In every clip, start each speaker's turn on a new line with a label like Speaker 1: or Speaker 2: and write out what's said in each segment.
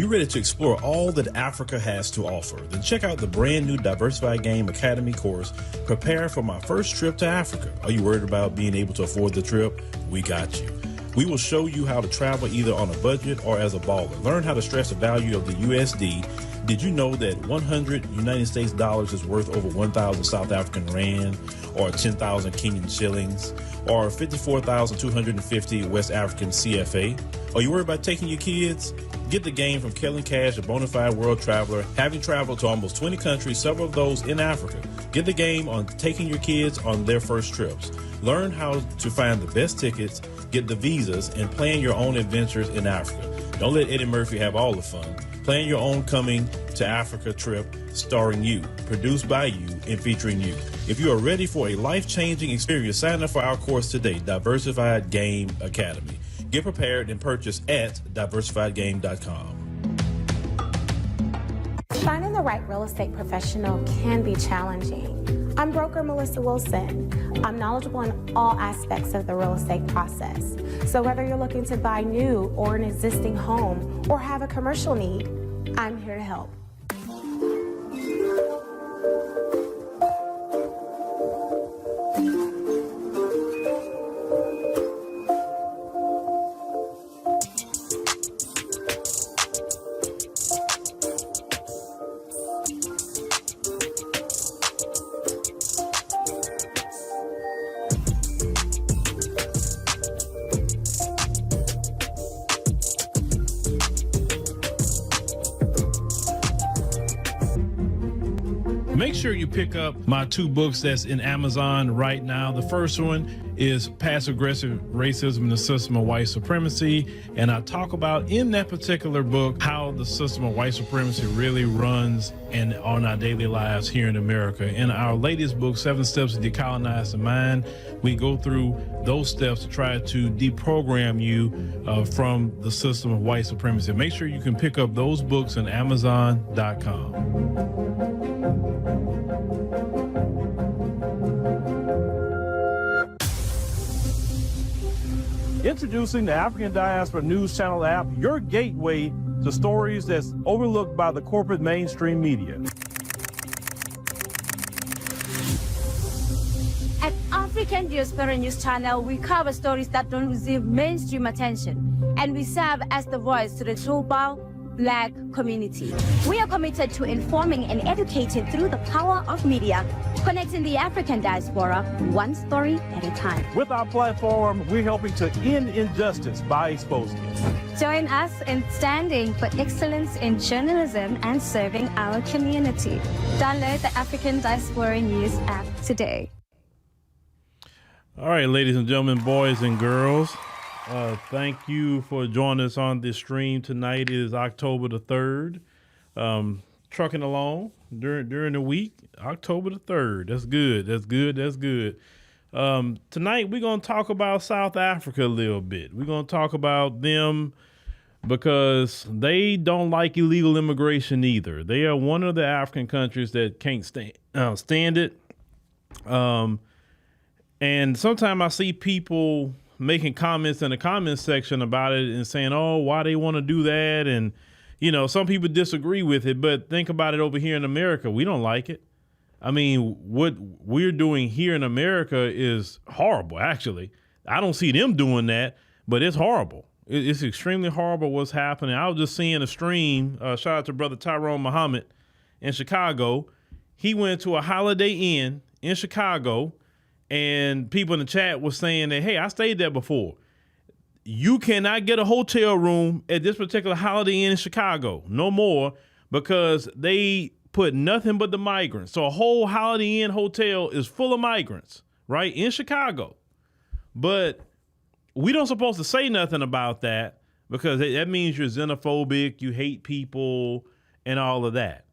Speaker 1: ready to explore all that Africa has to offer? Then check out the brand new Diversified Game Academy course, Prepare for My First Trip to Africa. Are you worried about being able to afford the trip? We got you. We will show you how to travel either on a budget or as a baller. Learn how to stress the value of the USD. Did you know that 100 United States dollars is worth over 1,000 South African rand, or 10,000 Kenyan shillings, or 54,250 West African CFA? Are you worried about taking your kids? Get the game from Kellen Cash, a bona fide world traveler, having traveled to almost 20 countries, several of those in Africa. Get the game on taking your kids on their first trips. Learn how to find the best tickets, get the visas, and plan your own adventures in Africa. Don't let Eddie Murphy have all the fun. Plan your own coming to Africa trip starring you, produced by you, and featuring you. If you are ready for a life-changing experience, sign up for our course today, Diversified Game Academy. Get prepared and purchase at diversifiedgame.com.
Speaker 2: Finding the right real estate professional can be challenging. I'm broker Melissa Wilson. I'm knowledgeable in all aspects of the real estate process. So whether you're looking to buy new or an existing home or have a commercial need, I'm here to help.
Speaker 1: Make sure you pick up my two books that's in Amazon right now. The first one is Passive-Aggressive Racism and the System of White Supremacy. And I talk about in that particular book how the system of white supremacy really runs and on our daily lives here in America. In our latest book, 7 Steps to Decolonize the Mind, we go through those steps to try to deprogram you from the system of white supremacy. Make sure you can pick up those books on Amazon.com.
Speaker 3: Introducing the African Diaspora News Channel app, your gateway to stories that's overlooked by the corporate mainstream media.
Speaker 4: At African Diaspora News Channel, we cover stories that don't receive mainstream attention, and we serve as the voice to the global Black community. We are committed to informing and educating through the power of media, connecting the African diaspora one story at a time.
Speaker 3: With our platform, we're helping to end injustice by exposing it.
Speaker 4: Join us in standing for excellence in journalism and serving our community. Download the African Diaspora News app today.
Speaker 1: All right, ladies and gentlemen, boys and girls, thank you for joining us on this stream tonight. It is October the 3rd. Trucking along during the week, October the 3rd. That's good. That's good. That's good. Tonight, we're going to talk about South Africa a little bit. We're going to talk about them because they don't like illegal immigration either. They are one of the African countries that can't stand it. And sometimes I see people making comments in the comments section about it and saying, oh, why they want to do that. And, you know, some people disagree with it, but think about it over here in America. We don't like it. I mean, what we're doing here in America is horrible, actually. I don't see them doing that, but it's horrible. It's extremely horrible what's happening. I was just seeing a stream, shout out to Brother Tyrone Muhammad in Chicago. He went to a Holiday Inn in Chicago, and people in the chat were saying that, hey, I stayed there before. You cannot get a hotel room at this particular Holiday Inn in Chicago, no more, because they put nothing but the migrants. So a whole Holiday Inn hotel is full of migrants, right, in Chicago. But we don't supposed to say nothing about that because that means you're xenophobic, you hate people, and all of that.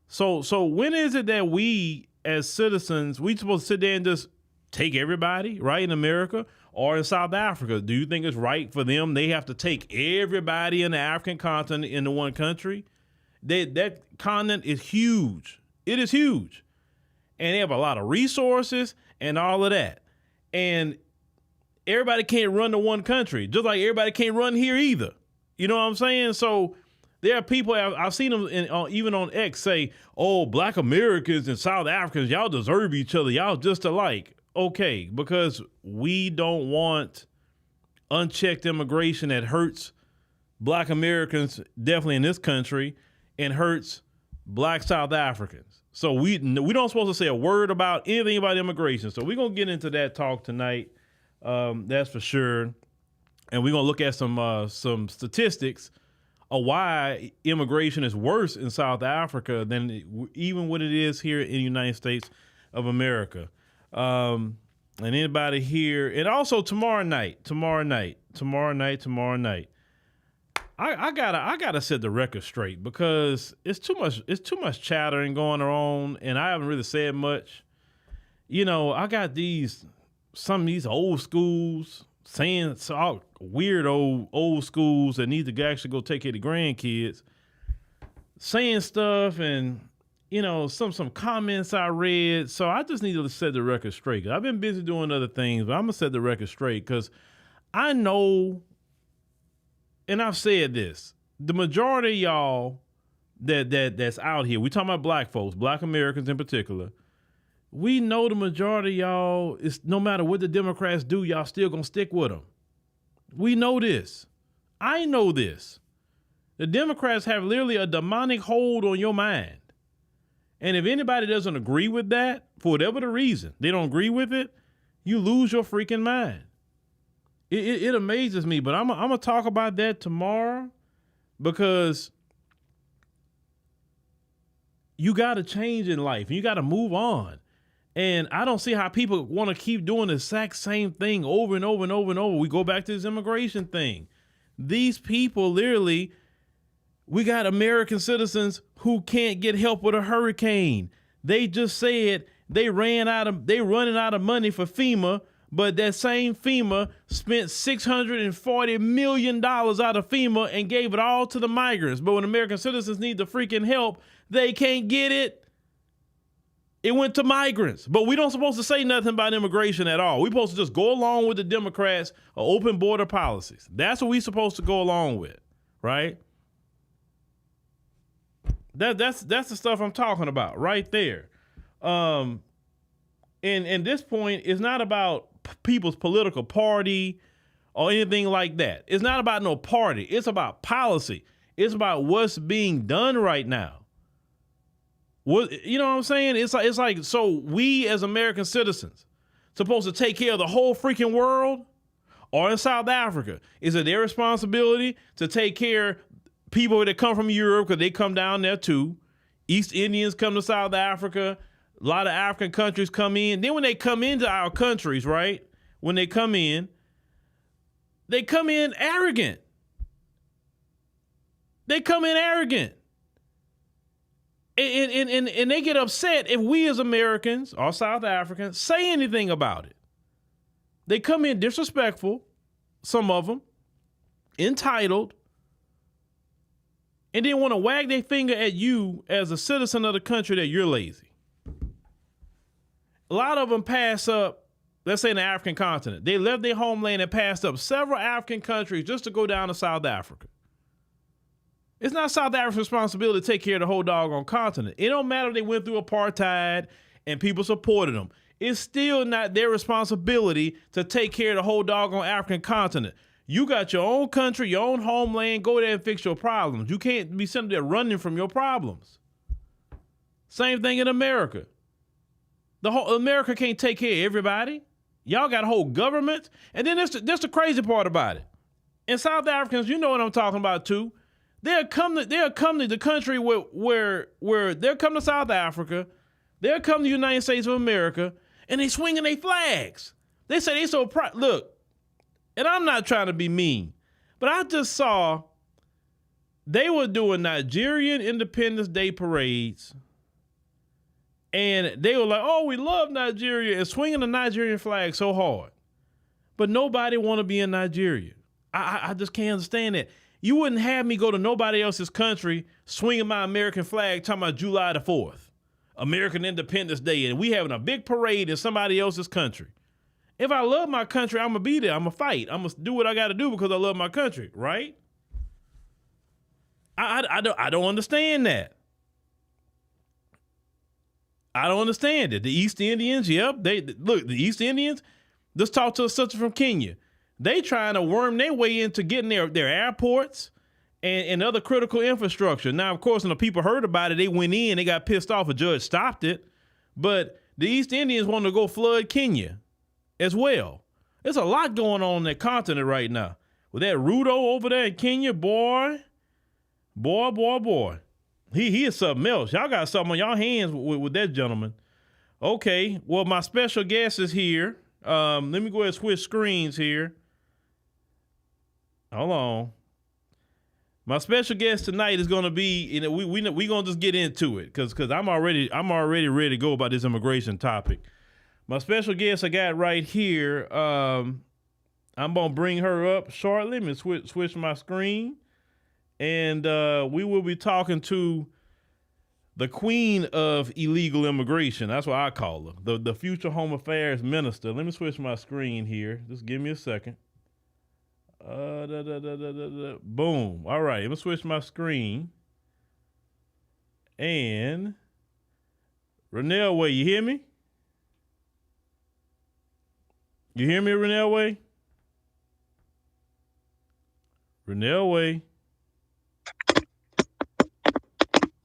Speaker 1: So when is it that we as citizens, we supposed to sit there and just take everybody, right, in America or in South Africa? Do you think it's right for them? They have to take everybody in the African continent into one country? That continent is huge. It is huge. And they have a lot of resources and all of that. And everybody can't run to one country, just like everybody can't run here either. You know what I'm saying? So There are people, I've seen them even on X say, oh, black Americans and South Africans, y'all deserve each other. Y'all just alike. Okay, because we don't want unchecked immigration that hurts black Americans, definitely in this country, and hurts black South Africans. So we don't supposed to say a word about anything about immigration. So we're going to get into that talk tonight. That's for sure. And we're going to look at some statistics of why immigration is worse in South Africa than even what it is here in the United States of America. And anybody here, and also tomorrow night, I gotta set the record straight because it's too much chattering going on, and I haven't really said much. You know, I got some of these old schools saying weird old schools that need to actually go take care of the grandkids, saying stuff, and you know, some comments I read. So I just need to set the record straight. I've been busy doing other things, but I'm gonna set the record straight because I know, and I've said this, the majority of y'all that's out here, we talking about black folks, black Americans in particular, we know the majority of y'all, is no matter what the Democrats do, y'all still gonna stick with them. We know this. I know this. The Democrats have literally a demonic hold on your mind. And if anybody doesn't agree with that, for whatever the reason, they don't agree with it, you lose your freaking mind. It amazes me, but I'm gonna talk about that tomorrow because you got to change in life. You got to move on. And I don't see how people want to keep doing the exact same thing over and over and over and over. We go back to this immigration thing. These people literally, we got American citizens who can't get help with a hurricane. They just said they running out of money for FEMA, but that same FEMA spent $640 million out of FEMA and gave it all to the migrants. But when American citizens need the freaking help, they can't get it. It went to migrants. But we don't supposed to say nothing about immigration at all. We're supposed to just go along with the Democrats' open border policies. That's what we're supposed to go along with, right? That's the stuff I'm talking about right there. And this point, it's not about people's political party or anything like that. It's not about no party. It's about policy. It's about what's being done right now. What, you know what I'm saying? It's like, so we as American citizens supposed to take care of the whole freaking world? Or in South Africa, is it their responsibility to take care of people that come from Europe, because they come down there too? East Indians come to South Africa. A lot of African countries come in. Then when they come into our countries, right? When they come in arrogant. They come in arrogant. And they get upset if we as Americans or South Africans say anything about it. They come in disrespectful, some of them, entitled, and then want to wag their finger at you as a citizen of the country that you're lazy. A lot of them pass up, let's say in the African continent. They left their homeland and passed up several African countries just to go down to South Africa. It's not South Africa's responsibility to take care of the whole doggone continent. It don't matter if they went through apartheid and people supported them. It's still not their responsibility to take care of the whole doggone African continent. You got your own country, your own homeland. Go there and fix your problems. You can't be sitting there running from your problems. Same thing in America. The whole America can't take care of everybody. Y'all got a whole government. And then that's the crazy part about it. And South Africans, you know what I'm talking about too. They'll come to the country where they'll come to South Africa, they'll come to the United States of America, and they swinging their flags. They say they so proud. Look, and I'm not trying to be mean, but I just saw they were doing Nigerian Independence Day parades, and they were like, "Oh, we love Nigeria," and swinging the Nigerian flag so hard. But nobody want to be in Nigeria. I just can't understand that. You wouldn't have me go to nobody else's country swinging my American flag talking about July the 4th, American Independence Day, and we having a big parade in somebody else's country. If I love my country, I'm going to be there. I'm going to fight. I'm going to do what I got to do because I love my country, right? I don't understand that. I don't understand it. The East Indians, yep. The East Indians, let's talk to a sister from Kenya. They trying to worm their way into getting their airports and other critical infrastructure. Now, of course, when the people heard about it, they went in, they got pissed off. A judge stopped it. But the East Indians want to go flood Kenya as well. There's a lot going on that continent right now. With that Ruto over there in Kenya, boy. He is something else. Y'all got something on y'all hands with that gentleman. Okay, well, my special guest is here. Let me go ahead and switch screens here. Hold on. My special guest tonight is going to be, you know, we going to just get into it because I'm already ready to go about this immigration topic. My special guest I got right here, I'm going to bring her up shortly. Let me switch my screen. And we will be talking to the queen of illegal immigration. That's what I call her, the future Home Affairs Minister. Let me switch my screen here. Just give me a second. Boom. All right, let me switch my screen. And Reneilwe, you hear me? You hear me, Reneilwe?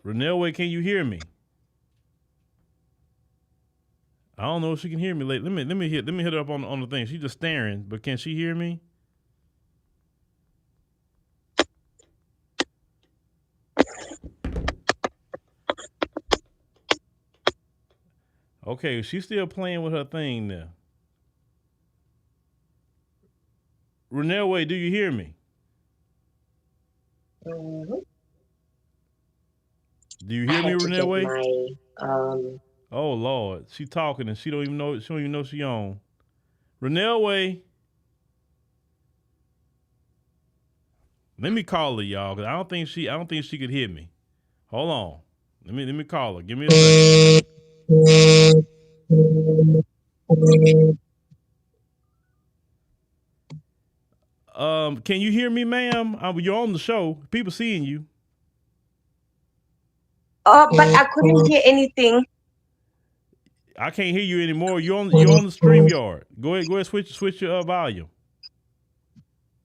Speaker 1: Reneilwe, can you hear me? I don't know if she can hear me. Let me hit her up on the thing. She's just staring, but can she hear me? Okay, she's still playing with her thing now. Reneilwe, do you hear me?
Speaker 5: Mm-hmm.
Speaker 1: Do you hear me, Reneilwe?
Speaker 5: Oh
Speaker 1: Lord, she talking and she don't even know she on. Reneilwe, let me call her, y'all, because I don't think she could hear me. Hold on, let me call her. Give me a second. Can you hear me, ma'am? You're on the show. People seeing you.
Speaker 5: but I couldn't hear anything.
Speaker 1: I can't hear you anymore. You're on the StreamYard. Go ahead, switch your volume.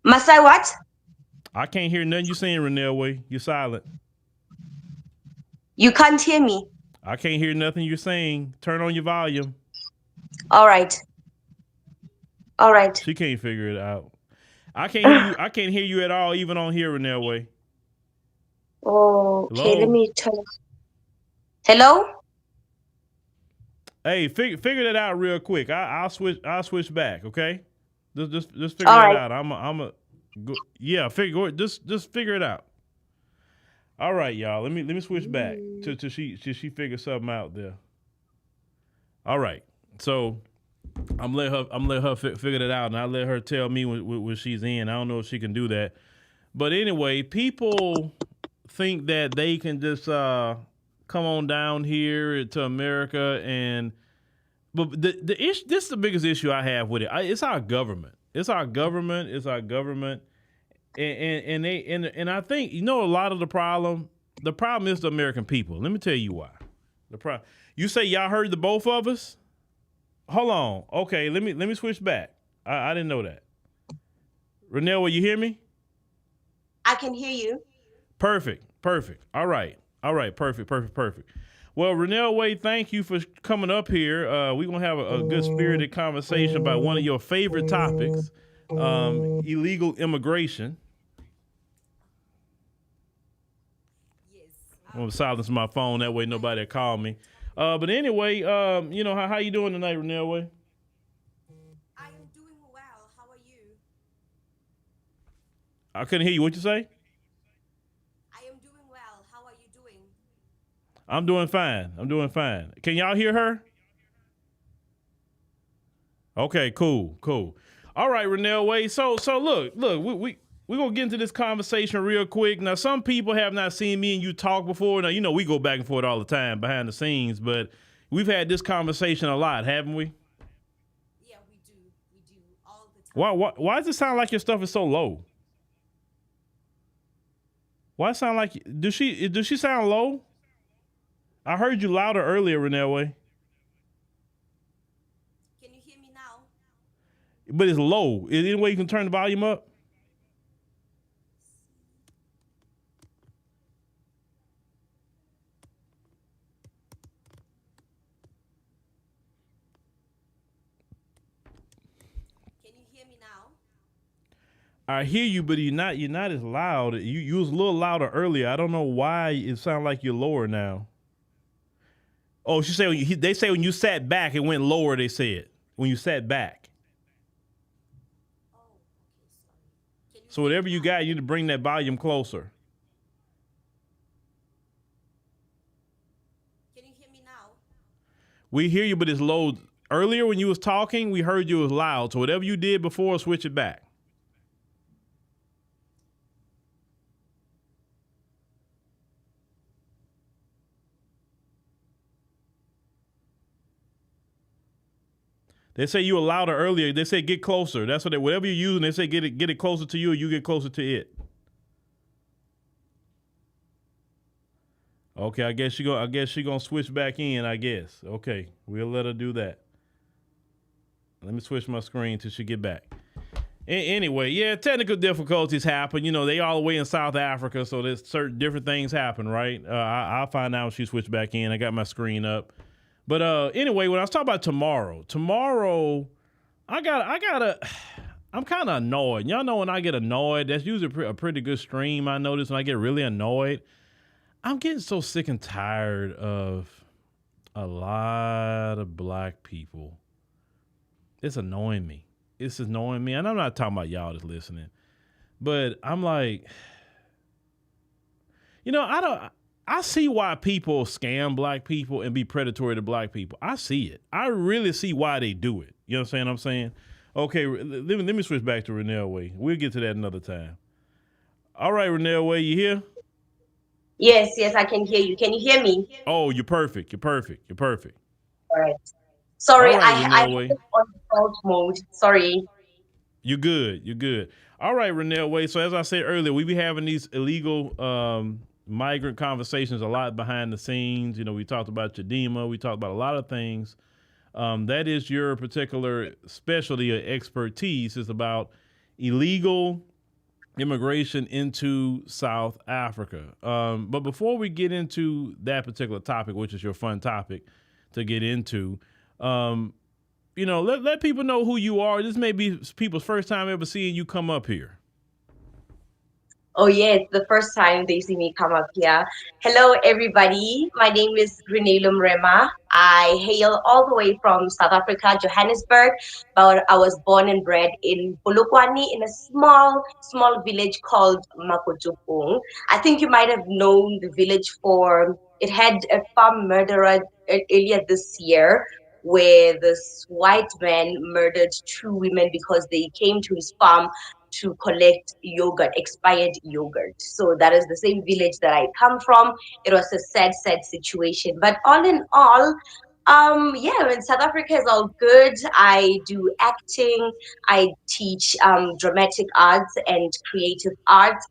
Speaker 5: Must I what?
Speaker 1: I can't hear nothing you saying, Reneilwe. You're silent.
Speaker 5: You can't hear me.
Speaker 1: I can't hear nothing you're saying. Turn on your volume.
Speaker 5: All right.
Speaker 1: She can't figure it out. I can't hear you. I can't hear you at all, even on here, Reneilwe.
Speaker 5: Okay,
Speaker 1: Hello?
Speaker 5: let me turn. Hello?
Speaker 1: Hey, figure that out real quick. I'll switch back. Okay, just figure
Speaker 5: All
Speaker 1: that
Speaker 5: right.
Speaker 1: out. I'm a go, yeah. Just figure it out. All right, y'all. Let me switch back to she figure something out there. All right, so I'm let her figure that out, and I let her tell me when she's in. I don't know if she can do that, but anyway, people think that they can just come on down here to America but the issue, this is the biggest issue I have with it. It's our government. And I think, a lot of the problem is the American people. Let me tell you why. You say y'all heard the both of us? Hold on. Okay, let me switch back. I didn't know that. Reneilwe, you hear me?
Speaker 5: I can hear you.
Speaker 1: Perfect. All right. Perfect. Well, Reneilwe, thank you for coming up here. We're going to have a good spirited conversation about one of your favorite topics, illegal immigration.
Speaker 6: Yes.
Speaker 1: I'm going to silence my phone. That way nobody will call me. But anyway, how you doing tonight, Reneilwe?
Speaker 6: I am doing well. How are you?
Speaker 1: I couldn't hear you. What you say?
Speaker 6: I am doing well. How are you doing?
Speaker 1: I'm doing fine. Can y'all hear her? Okay, cool. All right, Reneilwe. So look, we're going to get into this conversation real quick. Now, some people have not seen me and you talk before. Now, we go back and forth all the time behind the scenes, but we've had this conversation a lot, haven't we?
Speaker 6: Yeah, we do. We do all the time.
Speaker 1: Why does it sound like your stuff is so low? Why sound like does she sound low? I heard you louder earlier, Reneilwe,
Speaker 6: Can you hear me now?
Speaker 1: but it's low. Is there any way you can turn the volume up?
Speaker 6: Can you hear me now?
Speaker 1: I hear you, but you're not as loud. You was a little louder earlier. I don't know why it sounds like you're lower now. Oh, she said they say when you sat back, it went lower. They said when you sat back.
Speaker 6: Oh, okay, sorry. Can you
Speaker 1: So
Speaker 6: hear
Speaker 1: whatever
Speaker 6: me
Speaker 1: you
Speaker 6: now?
Speaker 1: got, you need to bring that volume closer.
Speaker 6: Can you hear me now?
Speaker 1: We hear you, but it's low. Earlier when you was talking, we heard you was loud. So whatever you did before, switch it back. They say you were louder earlier. They say get closer. That's what whatever you're using, they say get it closer to you, or you get closer to it. Okay, I guess she gonna switch back in. I guess. Okay, we'll let her do that. Let me switch my screen till she get back. Anyway, yeah, technical difficulties happen. You know, they all the way in South Africa, so there's certain different things happen, right? I'll find out when she switched back in. I got my screen up. But anyway, when I was talking about tomorrow, I'm kind of annoyed. Y'all know when I get annoyed, that's usually a pretty good stream. I notice when I get really annoyed, I'm getting so sick and tired of a lot of black people. It's annoying me. It's annoying me. And I'm not talking about y'all that's listening, but I'm like, I see why people scam black people and be predatory to black people. I see it. I really see why they do it. You know what I'm saying? Okay, let me switch back to Reneilwe. We'll get to that another time. All right, Reneilwe, you here?
Speaker 5: Yes, I can hear you. Can you hear me?
Speaker 1: Oh, you're perfect. You're perfect. You're perfect.
Speaker 5: All right. Sorry,
Speaker 1: All right,
Speaker 5: I
Speaker 1: Reneilwe.
Speaker 5: was on default mode. Sorry.
Speaker 1: You're good. You're good. All right, Reneilwe. So as I said earlier, we be having these illegal migrant conversations a lot behind the scenes. You know, we talked about Chadema. We talked about a lot of things. That is your particular specialty or expertise, is about illegal immigration into South Africa. But before we get into that particular topic, which is your fun topic to get into, let people know who you are. This may be people's first time ever seeing you come up here.
Speaker 5: Oh, yeah, it's the first time they see me come up here. Hello, everybody. My name is Reneilwe Morema. I hail all the way from South Africa, Johannesburg, but I was born and bred in Polokwane in a small village called Makotopong. I think you might have known the village for it had a farm murderer earlier this year, where this white man murdered two women because they came to his farm to collect yogurt, expired yogurt. So that is the same village that I come from. It was a sad situation. But all in all, yeah, in South Africa is all good. I do acting. I teach dramatic arts and creative arts.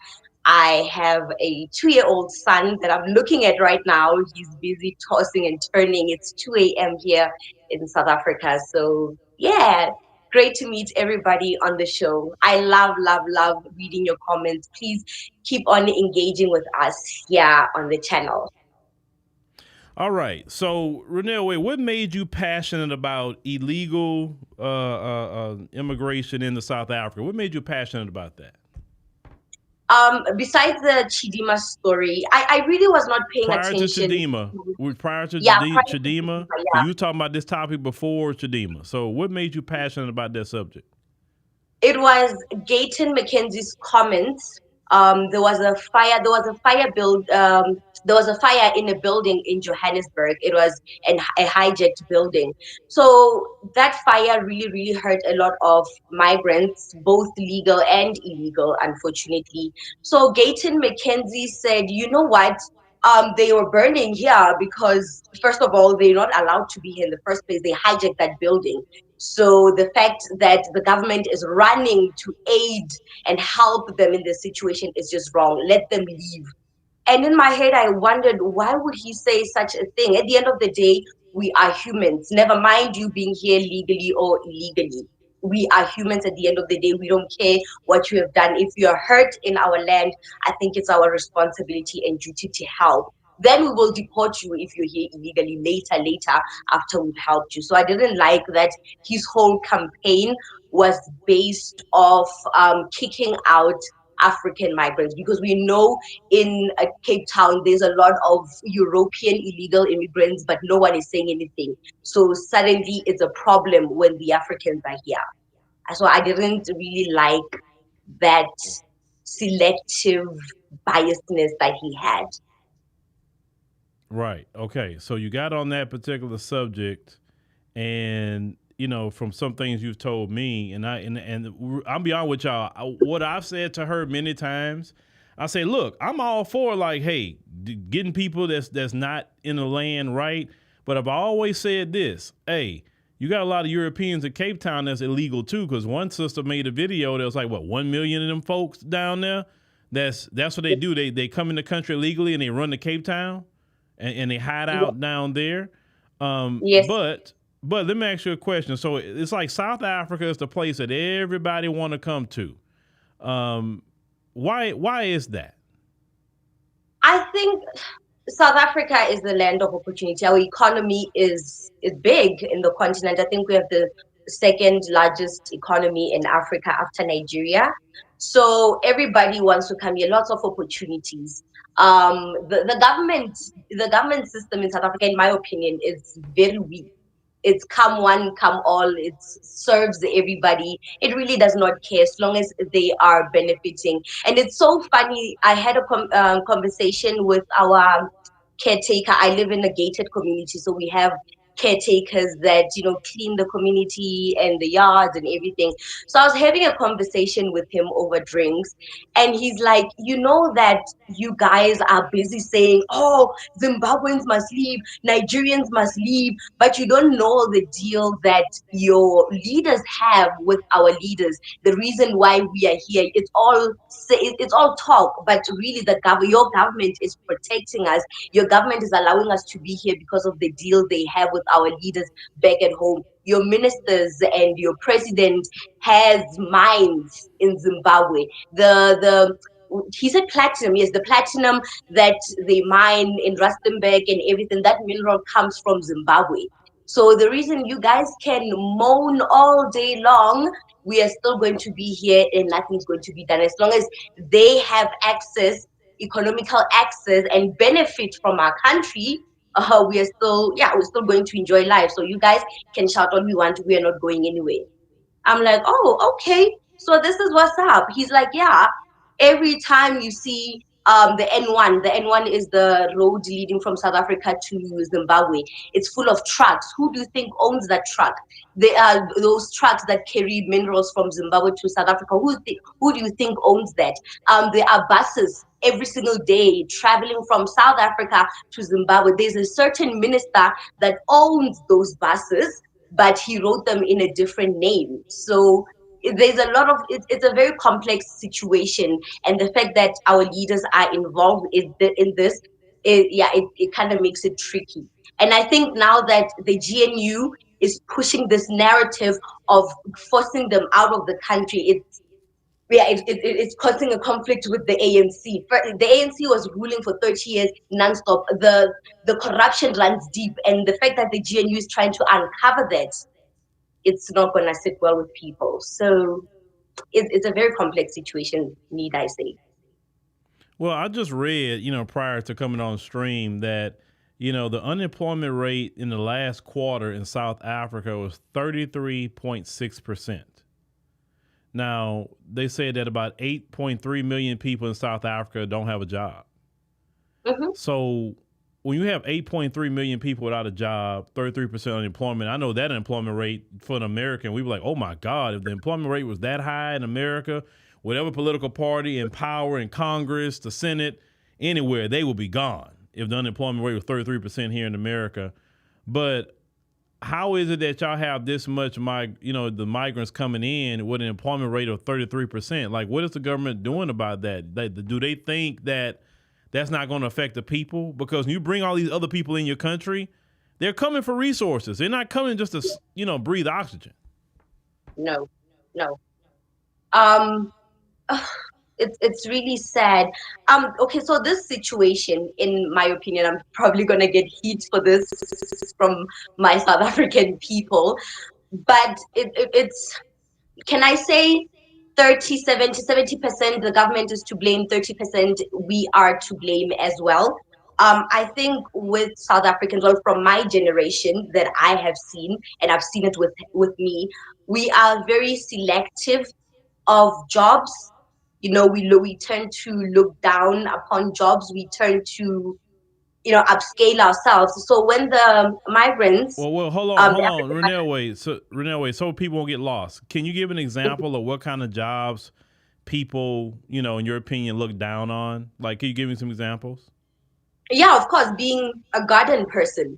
Speaker 5: I have a 2-year-old son that I'm looking at right now. He's busy tossing and turning. It's 2 a.m. here in South Africa. So yeah, great to meet everybody on the show. I love reading your comments. Please keep on engaging with us here on the channel.
Speaker 1: All right. So, Reneilwe, what made you passionate about illegal immigration into South Africa? What made you passionate about that?
Speaker 5: Besides the Chidima story, I really was not paying
Speaker 1: Prior to
Speaker 5: attention.
Speaker 1: Chadema, prior to
Speaker 5: Yeah,
Speaker 1: Chadema,
Speaker 5: yeah.
Speaker 1: you were talking about this topic before Chadema. So, what made you passionate about that subject?
Speaker 5: It was Gayton McKenzie's comments. There was a fire. There was a fire build. There was a fire in a building in Johannesburg. It was a hijacked building. So that fire really hurt a lot of migrants, both legal and illegal, unfortunately. So Gayton McKenzie said, you know what? They were burning here because, first of all, they're not allowed to be here in the first place. They hijacked that building. So the fact that the government is running to aid and help them in this situation is just wrong. Let them leave. And in my head, I wondered, why would he say such a thing? At the end of the day, we are humans. Never mind you being here legally or illegally. We are humans at the end of the day. We don't care what you have done. If you are hurt in our land, I think it's our responsibility and duty to help. Then we will deport you if you're here illegally later, after we've helped you. So I didn't like that his whole campaign was based off kicking out African migrants, because we know in Cape Town there's a lot of European illegal immigrants, but no one is saying anything. So suddenly it's a problem when the Africans are here. So I didn't really like that selective biasness that he had.
Speaker 1: Right. Okay. So you got on that particular subject, and from some things you've told me, and I'll be honest with y'all. What I've said to her many times, I say, look, I'm all for, like, hey, getting people that's not in the land right, but I've always said this: hey, you got a lot of Europeans in Cape Town that's illegal too, because one sister made a video that was like, what, 1 million of them folks down there. That's what they do. They come in the country illegally and they run to Cape Town. And they hide out down there.
Speaker 5: Yes.
Speaker 1: But let me ask you a question. So it's like South Africa is the place that everybody want to come to. Why is that?
Speaker 5: I think South Africa is the land of opportunity. Our economy is big in the continent. I think we have the second largest economy in Africa after Nigeria. So everybody wants to come here. Lots of opportunities. The government system in South Africa, in my opinion, is very weak. It's come one, come all. It serves everybody. It really does not care as long as they are benefiting. And it's so funny. I had a conversation with our caretaker. I live in a gated community, so we have caretakers that clean the community and the yards and everything. So I was having a conversation with him over drinks, and he's like, that you guys are busy saying, oh, Zimbabweans must leave, Nigerians must leave, but you don't know the deal that your leaders have with our leaders. The reason why we are here, it's all talk, but really your government is protecting us. Your government is allowing us to be here because of the deal they have with our leaders back at home. Your ministers and your president has mines in Zimbabwe. He said platinum. Yes, the platinum that they mine in Rustenburg and everything, that mineral comes from Zimbabwe. So the reason you guys can moan all day long, we are still going to be here and nothing's going to be done. As long as they have access, economical access, and benefit from our country, we're still going to enjoy life. So you guys can shout all we want, we are not going anywhere. I'm like, oh, okay. So this is what's up. He's like, yeah. Every time you see the N1 is the road leading from South Africa to Zimbabwe. It's full of trucks. Who do you think owns that truck? They are those trucks that carry minerals from Zimbabwe to South Africa. Who do you think owns that? There are buses every single day traveling from South Africa to Zimbabwe. There's a certain minister that owns those buses, but he wrote them in a different name. So there's a lot of it's a very complex situation, and the fact that our leaders are involved in this, it kind of makes it tricky. And I think now that the GNU is pushing this narrative of forcing them out of the country, it's causing a conflict with the ANC. The ANC was ruling for 30 years nonstop. The corruption runs deep, and the fact that the GNU is trying to uncover that, it's not going to sit well with people. So it's a very complex situation, need I say.
Speaker 1: Well, I just read, prior to coming on stream that, the unemployment rate in the last quarter in South Africa was 33.6%. Now, they said that about 8.3 million people in South Africa don't have a job. Mm-hmm. So when you have 8.3 million people without a job, 33% unemployment, I know that unemployment rate for an American, we were like, oh my God, if the employment rate was that high in America, whatever political party in power in Congress, the Senate, anywhere, they would be gone if the unemployment rate was 33% here in America. But how is it that y'all have this much, the migrants coming in with an employment rate of 33%? Like, what is the government doing about that? Do they think that that's not going to affect the people, because when you bring all these other people in your country, they're coming for resources. They're not coming just to, breathe oxygen.
Speaker 5: No, no. Um, it's really sad. Okay, so this situation, in my opinion, I'm probably gonna get heat for this from my South African people, but it's, can I say 70% the government is to blame, 30% we are to blame as well. I think with South Africans, well, from my generation that I have seen, and I've seen it with me, we are very selective of jobs. We tend to look down upon jobs. We turn to, upscale ourselves. So when the migrants,
Speaker 1: Well, hold on, Reneilwe, so people won't get lost. Can you give an example of what kind of jobs people, in your opinion, look down on? Like, can you give me some examples?
Speaker 5: yeah, of course, being a garden person.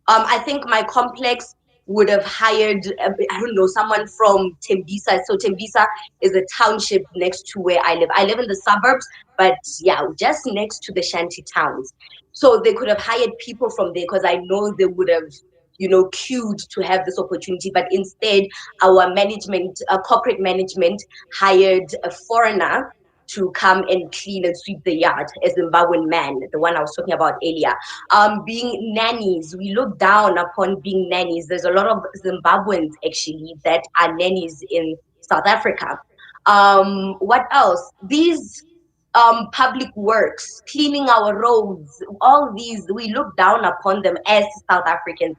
Speaker 5: I think my complex would have hired, I don't know, someone from Tembisa. So Tembisa is a township next to where I live. I live in the suburbs, but yeah, just next to the shanty towns. So they could have hired people from there, because I know they would have, queued to have this opportunity. But instead, our management, corporate management, hired a foreigner to come and clean and sweep the yard, a Zimbabwean man, the one I was talking about earlier. Being nannies, we look down upon being nannies. There's a lot of Zimbabweans actually that are nannies in South Africa. What else? These public works, cleaning our roads, all these, we look down upon them as South Africans,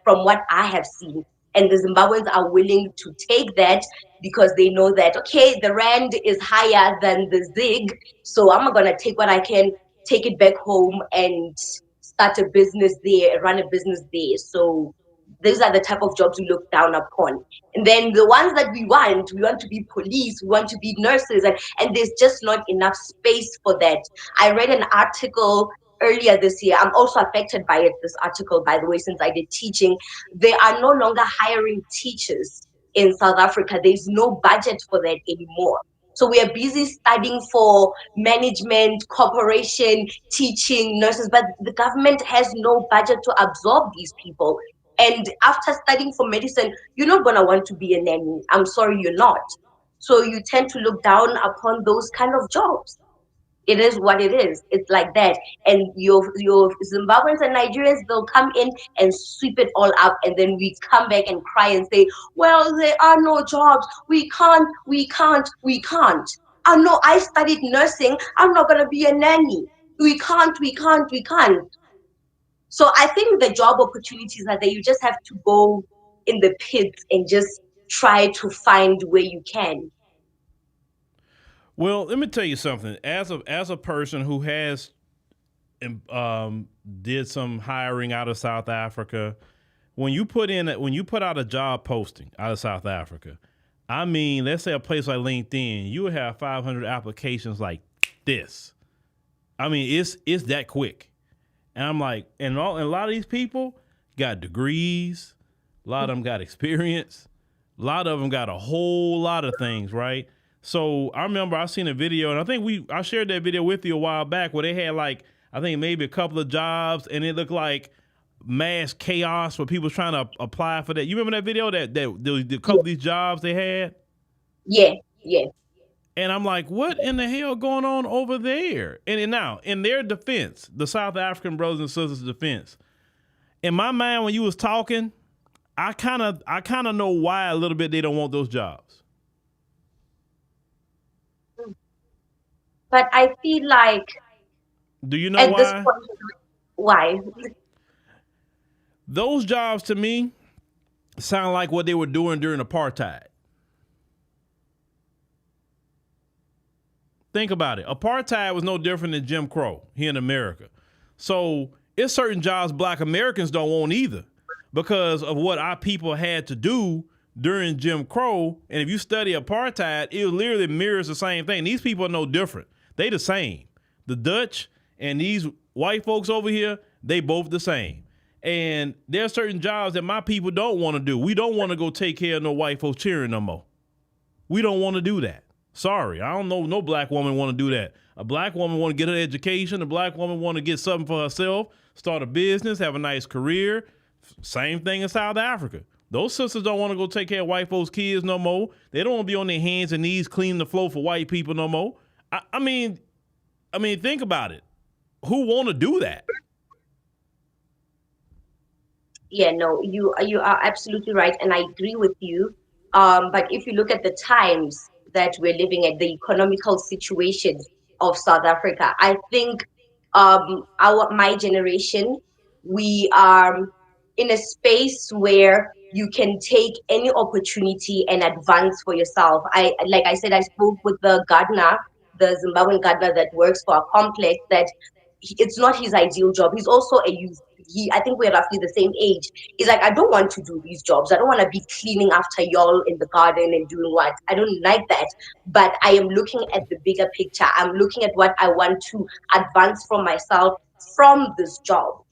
Speaker 5: from what I have seen. And the Zimbabweans are willing to take that, because they know that, okay, the rand is higher than the zig, so I'm gonna take what I can, take it back home and start a business there, run a business there. So these are the type of jobs we look down upon. And then the ones that we want to be police, we want to be nurses, and there's just not enough space for that. I read an article earlier this year. I'm also affected by it, this article, by the way, since I did teaching. They are no longer hiring teachers in South Africa. There's no budget for that anymore. So we are busy studying for management, corporation, teaching, nurses, but the government has no budget to absorb these people. And after studying for medicine, you're not going to want to be a nanny. I'm sorry, you're not. So you tend to look down upon those kind of jobs. It is what it is. It's like that. And your Zimbabweans and Nigerians, they'll come in and sweep it all up. And then we come back and cry and say, well, there are no jobs. We can't. I know I studied nursing. I'm not going to be a nanny. We can't. So I think the job opportunities are there. You just have to go in the pits and just try to find where you can.
Speaker 1: Well, let me tell you something. As a person who has did some hiring out of South Africa, when you put out a job posting out of South Africa, I mean, let's say a place like LinkedIn, you would have 500 applications like this. I mean, it's that quick. And I'm like, and a lot of these people got degrees, a lot of them got experience, a lot of them got a whole lot of things, right? So I remember I seen a video, and I think I shared that video with you a while back, where they had like, I think maybe a couple of jobs, and it looked like mass chaos where people trying to apply for that. You remember that video that the couple of these jobs they had?
Speaker 5: Yeah.
Speaker 1: And I'm like, what in the hell going on over there? And now, in their defense, the South African brothers and sisters' defense, in my mind when you was talking, I kind of know why a little bit they don't want those jobs.
Speaker 5: But I feel like,
Speaker 1: do you know
Speaker 5: at
Speaker 1: why?
Speaker 5: This point, why?
Speaker 1: Those jobs to me sound like what they were doing during apartheid. Think about it. Apartheid was no different than Jim Crow here in America. So it's certain jobs Black Americans don't want either, because of what our people had to do during Jim Crow. And if you study apartheid, it literally mirrors the same thing. These people are no different. They the same. The Dutch and these white folks over here, they both the same. And there are certain jobs that my people don't want to do. We don't want to go take care of no white folks cheering no more. We don't want to do that. Sorry, I don't know no Black woman want to do that A black woman want to get her education. A black woman want to get something for herself, start a business, have a nice career. Same thing in South Africa. Those sisters don't want to go take care of white folks' kids no more. They don't want to be on their hands and knees cleaning the floor for white people no more. I mean, think about it. Who want to do that?
Speaker 5: Yeah, no, you are absolutely right, and I agree with you. But if you look at the times that we're living at, the economical situation of South Africa, I think my generation, we are in a space where you can take any opportunity and advance for yourself. Like I said, I spoke with the gardener, the Zimbabwean gardener that works for our complex, that it's not his ideal job. He's also a youth. I think we're roughly the same age. He's like, I don't want to do these jobs. I don't want to be cleaning after y'all in the garden and doing what. I don't like that. But I am looking at the bigger picture. I'm looking at what I want to advance for myself from this job.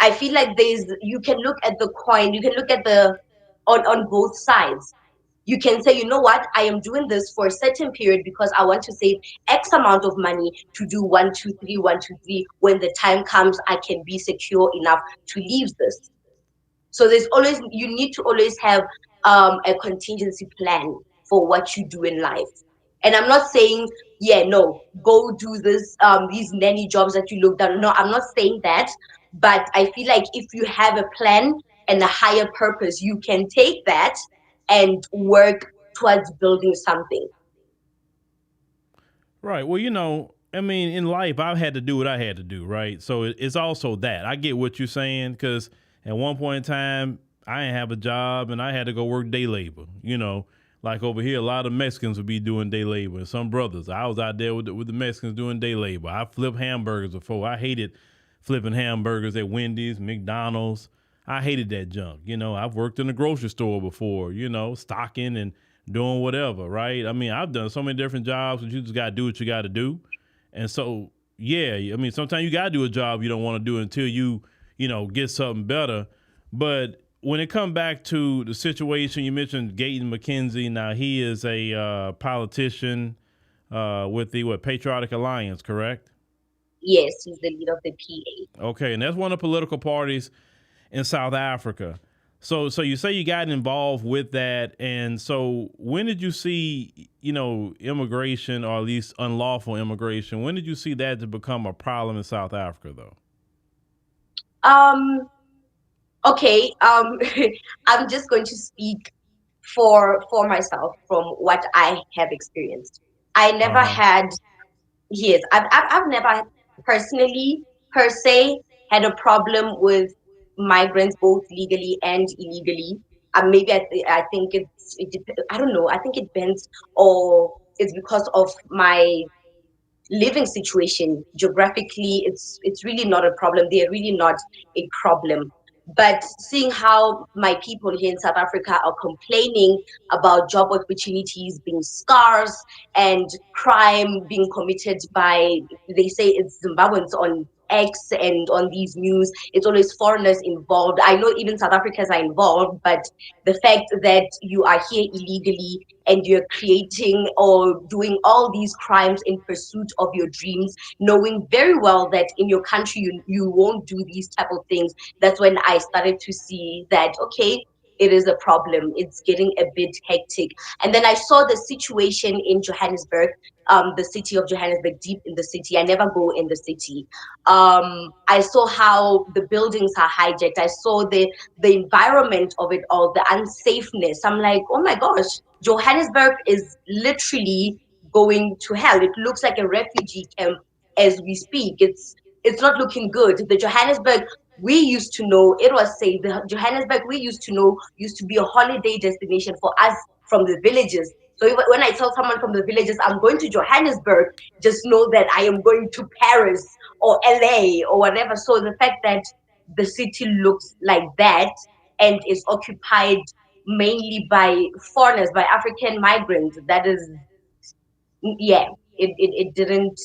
Speaker 5: I feel like you can look at the coin, you can look at on both sides. You can say, you know what, I am doing this for a certain period because I want to save X amount of money to do 1, 2, 3, 1, 2, 3. When the time comes, I can be secure enough to leave this. So you need to always have a contingency plan for what you do in life. And I'm not saying, yeah, no, go do this, these nanny jobs that you look down. No, I'm not saying that. But I feel like if you have a plan and a higher purpose, you can take that and work towards building something.
Speaker 1: Right. Well, in life, I've had to do what I had to do, right? So it's also that. I get what you're saying, because at one point in time, I didn't have a job and I had to go work day labor. Like over here, a lot of Mexicans would be doing day labor. And some brothers, I was out there with the Mexicans doing day labor. I flipped hamburgers before. I hated flipping hamburgers at Wendy's, McDonald's. I hated that junk. I've worked in the grocery store before, stocking and doing whatever, right? I've done so many different jobs, but you just got to do what you got to do. And so, yeah, sometimes you got to do a job you don't want to do until you get something better. But when it comes back to the situation, you mentioned Gayton McKenzie. Now, he is a politician with the Patriotic Alliance, correct?
Speaker 5: Yes, he's the leader of the PA.
Speaker 1: Okay, and that's one of the political parties in South Africa. So you say you got involved with that, and so when did you see, immigration, or at least unlawful immigration? When did you see that to become a problem in South Africa, though?
Speaker 5: Okay. I'm just going to speak for myself from what I have experienced. I never had. Yes, I've never personally, per se, had a problem with migrants, both legally and illegally. Maybe I think I don't know. I think it depends, or it's because of my living situation. Geographically, it's really not a problem. They're really not a problem. But seeing how my people here in South Africa are complaining about job opportunities being scarce and crime being committed by, they say it's Zimbabweans on X and on these news, it's always foreigners involved. I know even South Africans are involved, but the fact that you are here illegally and you're creating or doing all these crimes in pursuit of your dreams, knowing very well that in your country you won't do these type of things, that's when I started to see that, okay, it is a problem. It's getting a bit hectic. And then I saw the situation in Johannesburg, the city of Johannesburg, deep in the city. I never go in the city. I saw how the buildings are hijacked. I saw the environment of it all, the unsafeness. I'm like, oh my gosh, Johannesburg is literally going to hell. It looks like a refugee camp as we speak. It's not looking good. The Johannesburg we used to know, it was safe. The Johannesburg we used to know used to be a holiday destination for us from the villages. So when I tell someone from the villages I'm going to Johannesburg, just know that I am going to Paris or LA or whatever. So the fact that the city looks like that and is occupied mainly by foreigners, by African migrants, that is, yeah, it didn't,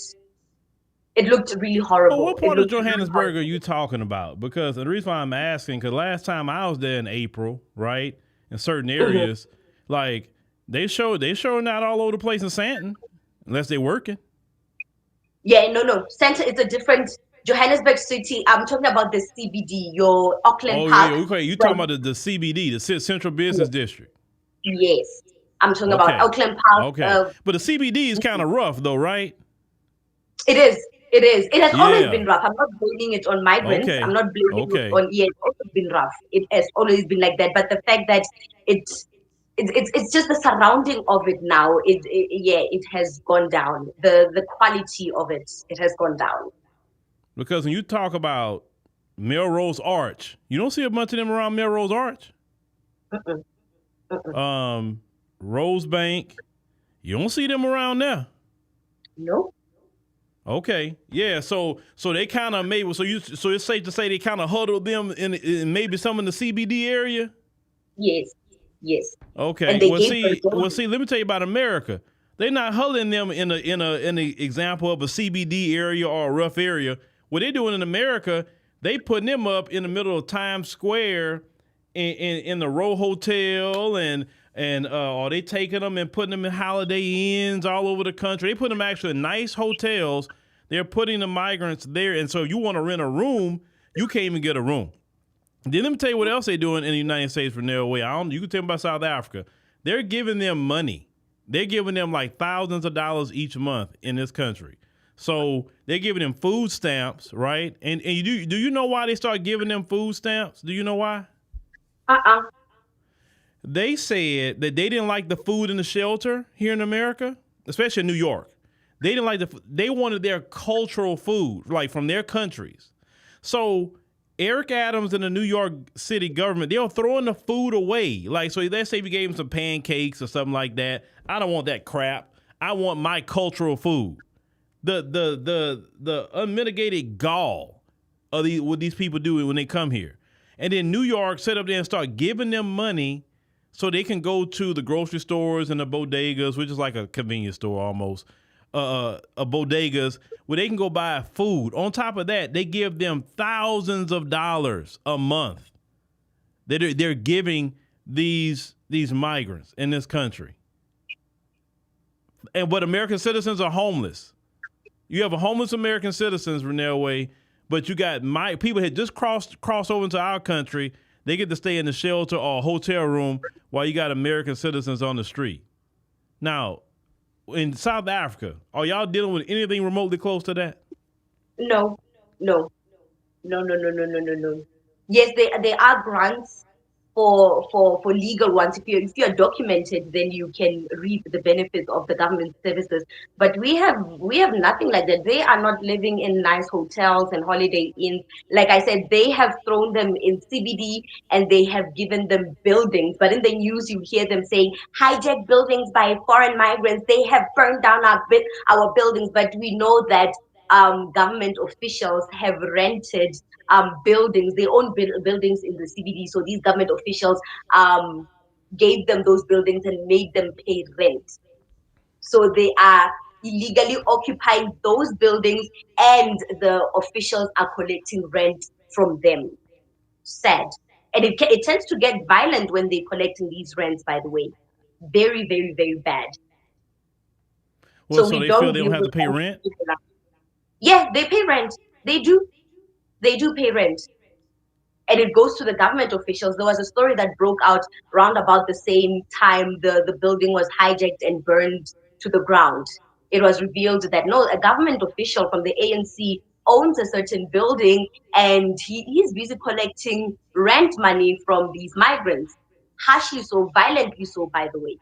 Speaker 5: it looked really horrible.
Speaker 1: Well, what part of Johannesburg are you talking about? Because the reason why I'm asking, because last time I was there in April, right, in certain areas, like they showed not all over the place in Sandton, unless they're working.
Speaker 5: Yeah, no. Center is a different Johannesburg city. I'm talking about the CBD, your Auckland
Speaker 1: Oh,
Speaker 5: Park.
Speaker 1: yeah, okay. You talking
Speaker 5: Right.
Speaker 1: about the CBD, the Central Business
Speaker 5: Yes.
Speaker 1: District.
Speaker 5: Yes. I'm talking about
Speaker 1: Okay.
Speaker 5: Auckland Park.
Speaker 1: Okay. But the CBD is kind of rough though, right?
Speaker 5: It is. It is. It has always
Speaker 1: Yeah.
Speaker 5: been rough. I'm not blaming it on migrants. I'm
Speaker 1: Okay.
Speaker 5: not blaming it
Speaker 1: Okay.
Speaker 5: on. Yeah, it's always been rough. It has always been like that. But the fact that it, it's just the surrounding of it now. Yeah, it has gone down. The quality of it has gone down.
Speaker 1: Because when you talk about Melrose Arch, you don't see a bunch of them around Melrose Arch.
Speaker 5: Mm-mm, mm-mm.
Speaker 1: Rosebank, you don't see them around there.
Speaker 5: No.
Speaker 1: Okay, yeah. So they kind of maybe so it's safe to say they kind of huddled them in maybe some in the CBD area.
Speaker 5: Yes. Yes.
Speaker 1: Okay.
Speaker 5: And they
Speaker 1: Well,
Speaker 5: gave
Speaker 1: see,
Speaker 5: them.
Speaker 1: let me tell you about America. They're not huddling them in a example of a CBD area or a rough area. What they're doing in America, they putting them up in the middle of Times Square in the Row Hotel and or they taking them and putting them in Holiday Inns all over the country. They put them actually in nice hotels. They're putting the migrants there. And so if you want to rent a room, you can't even get a room. Then let me tell you what else they're doing in the United States, Reneilwe. You can tell me about South Africa. They're giving them money. They're giving them like thousands of dollars each month in this country. So they're giving them food stamps, right? And do you know why they start giving them food stamps? Do you know why? They said that they didn't like the food in the shelter here in America, especially in New York. They didn't like they wanted their cultural food, like from their countries. So Eric Adams and the New York City government, they're throwing the food away. Like, so let's say we gave them some pancakes or something like that. I don't want that crap. I want my cultural food. The unmitigated gall of what these people do when they come here. And then New York set up there and start giving them money so they can go to the grocery stores and the bodegas, which is like a convenience store almost, a bodegas, where they can go buy food. On top of that, they give them thousands of dollars a month that they're giving these migrants in this country. And but American citizens are homeless. You have a homeless American citizens, Reneilwe, but you got people had just crossed over into our country. They get to stay in the shelter or a hotel room while you got American citizens on the street. Now, in South Africa, are y'all dealing with anything remotely close to that?
Speaker 5: No. Yes, there are grants for legal ones. If you're documented, then you can reap the benefits of the government services. But we have nothing like that. They are not living in nice hotels and holiday inns. Like I said, they have thrown them in CBD and they have given them buildings. But in the news, you hear them saying hijacked buildings by foreign migrants. They have burned down our buildings. But we know that government officials have rented buildings. They own buildings in the CBD. So these government officials gave them those buildings and made them pay rent. So they are illegally occupying those buildings, and the officials are collecting rent from them. Sad. And it tends to get violent when they're collecting these rents, by the way. Very, very, very bad.
Speaker 1: Well, so they feel they don't have to pay rent?
Speaker 5: Yeah, they pay rent. They do. They do pay rent. And it goes to the government officials. There was a story that broke out around about the same time the building was hijacked and burned to the ground. It was revealed that no, a government official from the ANC owns a certain building and he's busy collecting rent money from these migrants. Harshly so, violently so, by the way.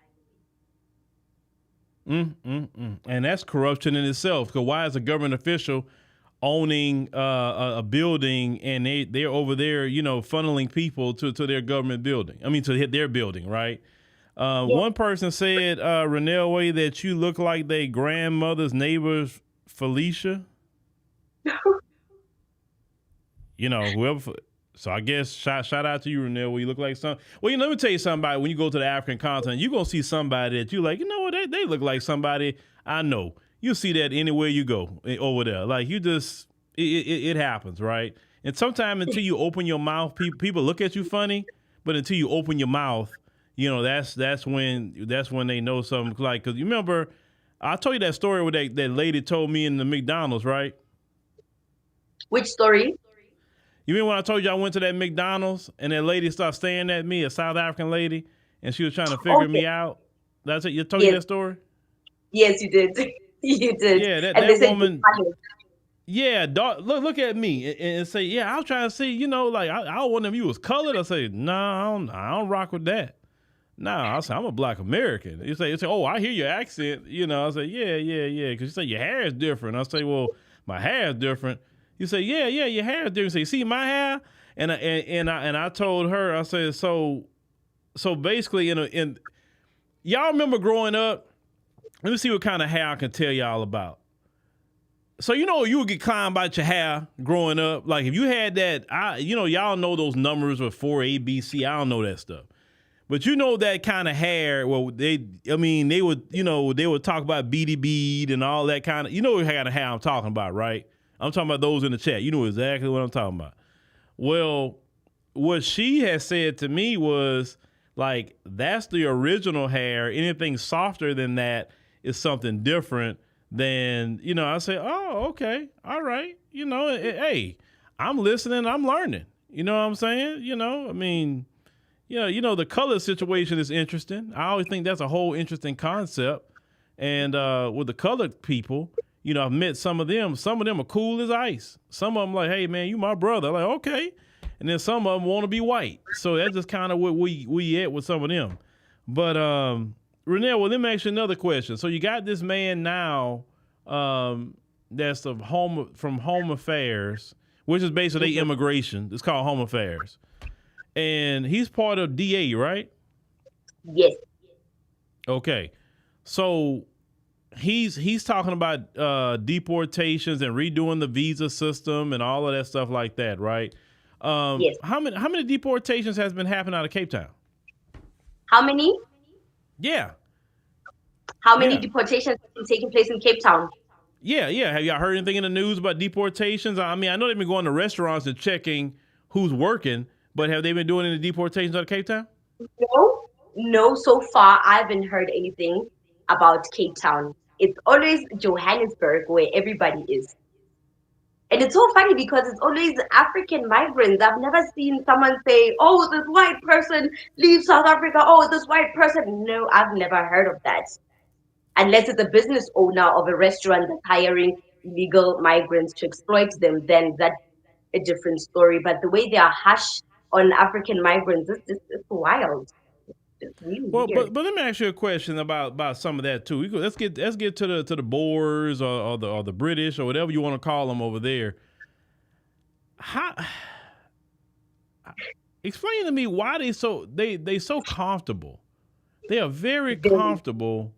Speaker 1: And that's corruption in itself. Because why is a government official owning a building and they're over there, funneling people to their government building? I mean, to hit their building, right? Yeah. One person said, Reneilwe, that you look like their grandmother's neighbor's Felicia. Whoever. So I guess shout out to you, Reneilwe. You look like some. Well, let me tell you something. When you go to the African continent, you're going to see somebody that you like, what, they look like somebody I know. You see that anywhere you go over there. Like you just, it happens, right? And sometimes until you open your mouth, people look at you funny. But until you open your mouth, that's when they know something. Like, because you remember, I told you that story where that lady told me in the McDonald's, right?
Speaker 5: Which story?
Speaker 1: You mean when I told you I went to that McDonald's and that lady started staring at me, a South African lady, and she was trying to figure me out? That's it. You told you
Speaker 5: Yes.
Speaker 1: that story?
Speaker 5: Yes, you did. You did.
Speaker 1: Yeah,
Speaker 5: And they
Speaker 1: that
Speaker 5: said
Speaker 1: woman.
Speaker 5: you're funny.
Speaker 1: Yeah, dog, look at me and say, yeah, I was trying to see, like I wonder if you was colored. I say, no, I don't rock with that. No, I say I'm a Black American. You say, oh, I hear your accent. I say, yeah. Because you say your hair is different. I say, well, my hair is different. You say, yeah, your hair is different. You say, see my hair? And I told her, I said, so basically, in y'all remember growing up? Let me see what kind of hair I can tell y'all about. So you would get clowned about your hair growing up. Like if you had that, y'all know those numbers with 4 A, B, C. I don't know that stuff. But that kind of hair, well, they would talk about beady bead and all that kind of, what kind of hair I'm talking about, right? I'm talking about those in the chat. You know exactly what I'm talking about. Well, what she has said to me was like, that's the original hair. Anything softer than that is something different than, I say, oh, okay. All right. Hey, I'm listening. I'm learning. You know what I'm saying? The color situation is interesting. I always think that's a whole interesting concept. And with the colored people, I've met some of them. Some of them are cool as ice. Some of them like, hey, man, you my brother. I'm like, okay. And then some of them want to be white. So that's just kind of what we at with some of them. But Reneilwe, well, let me ask you another question. So you got this man now that's from Home Affairs, which is basically immigration. It's called Home Affairs. And he's part of DA, right?
Speaker 5: Yes.
Speaker 1: Okay. So he's talking about deportations and redoing the visa system and all of that stuff like that, right?
Speaker 5: Yes.
Speaker 1: How many deportations has been happening out of Cape Town?
Speaker 5: How many?
Speaker 1: Yeah.
Speaker 5: How many deportations have been taking place in Cape Town?
Speaker 1: Yeah. Have y'all heard anything in the news about deportations? I mean, I know they've been going to restaurants and checking who's working, but have they been doing any deportations out of Cape Town?
Speaker 5: No. So far, I haven't heard anything about Cape Town. It's always Johannesburg where everybody is. And it's so funny because it's always African migrants. I've never seen someone say, oh, this white person leaves South Africa. Oh, this white person. No, I've never heard of that. Unless it's a business owner of a restaurant that's hiring illegal migrants to exploit them, then that's a different story. But the way they are harsh on African migrants, it's wild. It's really weird.
Speaker 1: But let me ask you a question about some of that too. Let's get to the Boers or the British or whatever you want to call them over there. Explain to me why they so comfortable. They are very comfortable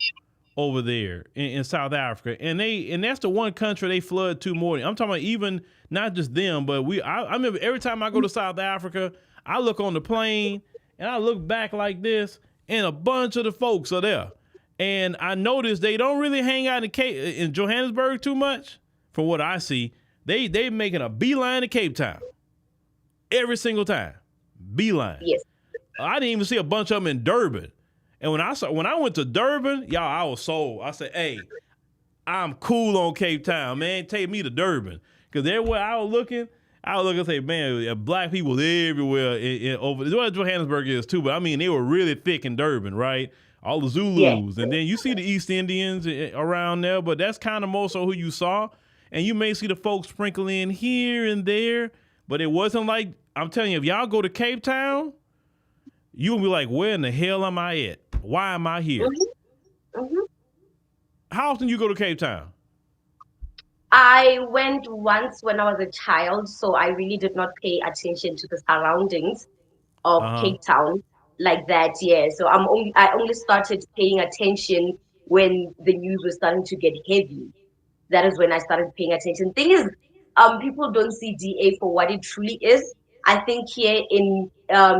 Speaker 1: over there in South Africa, and that's the one country they flood to more. I'm talking about even not just them, but I remember every time I go to South Africa, I look on the plane and I look back like this, and a bunch of the folks are there. And I noticed they don't really hang out in Johannesburg too much. From what I see, they making a beeline to Cape Town every single time. Beeline.
Speaker 5: Yes.
Speaker 1: I didn't even see a bunch of them in Durban. And when I went to Durban, y'all, I was sold. I said, hey, I'm cool on Cape Town, man. Take me to Durban. Because everywhere I was looking and say, man, black people everywhere over. Well, Johannesburg is too, but I mean, they were really thick in Durban, right? All the Zulus. Yeah. And then you see the East Indians around there, but that's kind of more so who you saw. And you may see the folks sprinkle in here and there, but it wasn't like, I'm telling you, if y'all go to Cape Town, you'll be like, where in the hell am I at? Why am I here?
Speaker 5: Mm-hmm. Mm-hmm.
Speaker 1: How often you go to Cape Town?
Speaker 5: I went once when I was a child, so I really did not pay attention to the surroundings of Cape Town like that. Yeah, so I only started paying attention when the news was starting to get heavy. That is when I started paying attention. Thing is, people don't see DA for what it truly is. I think here in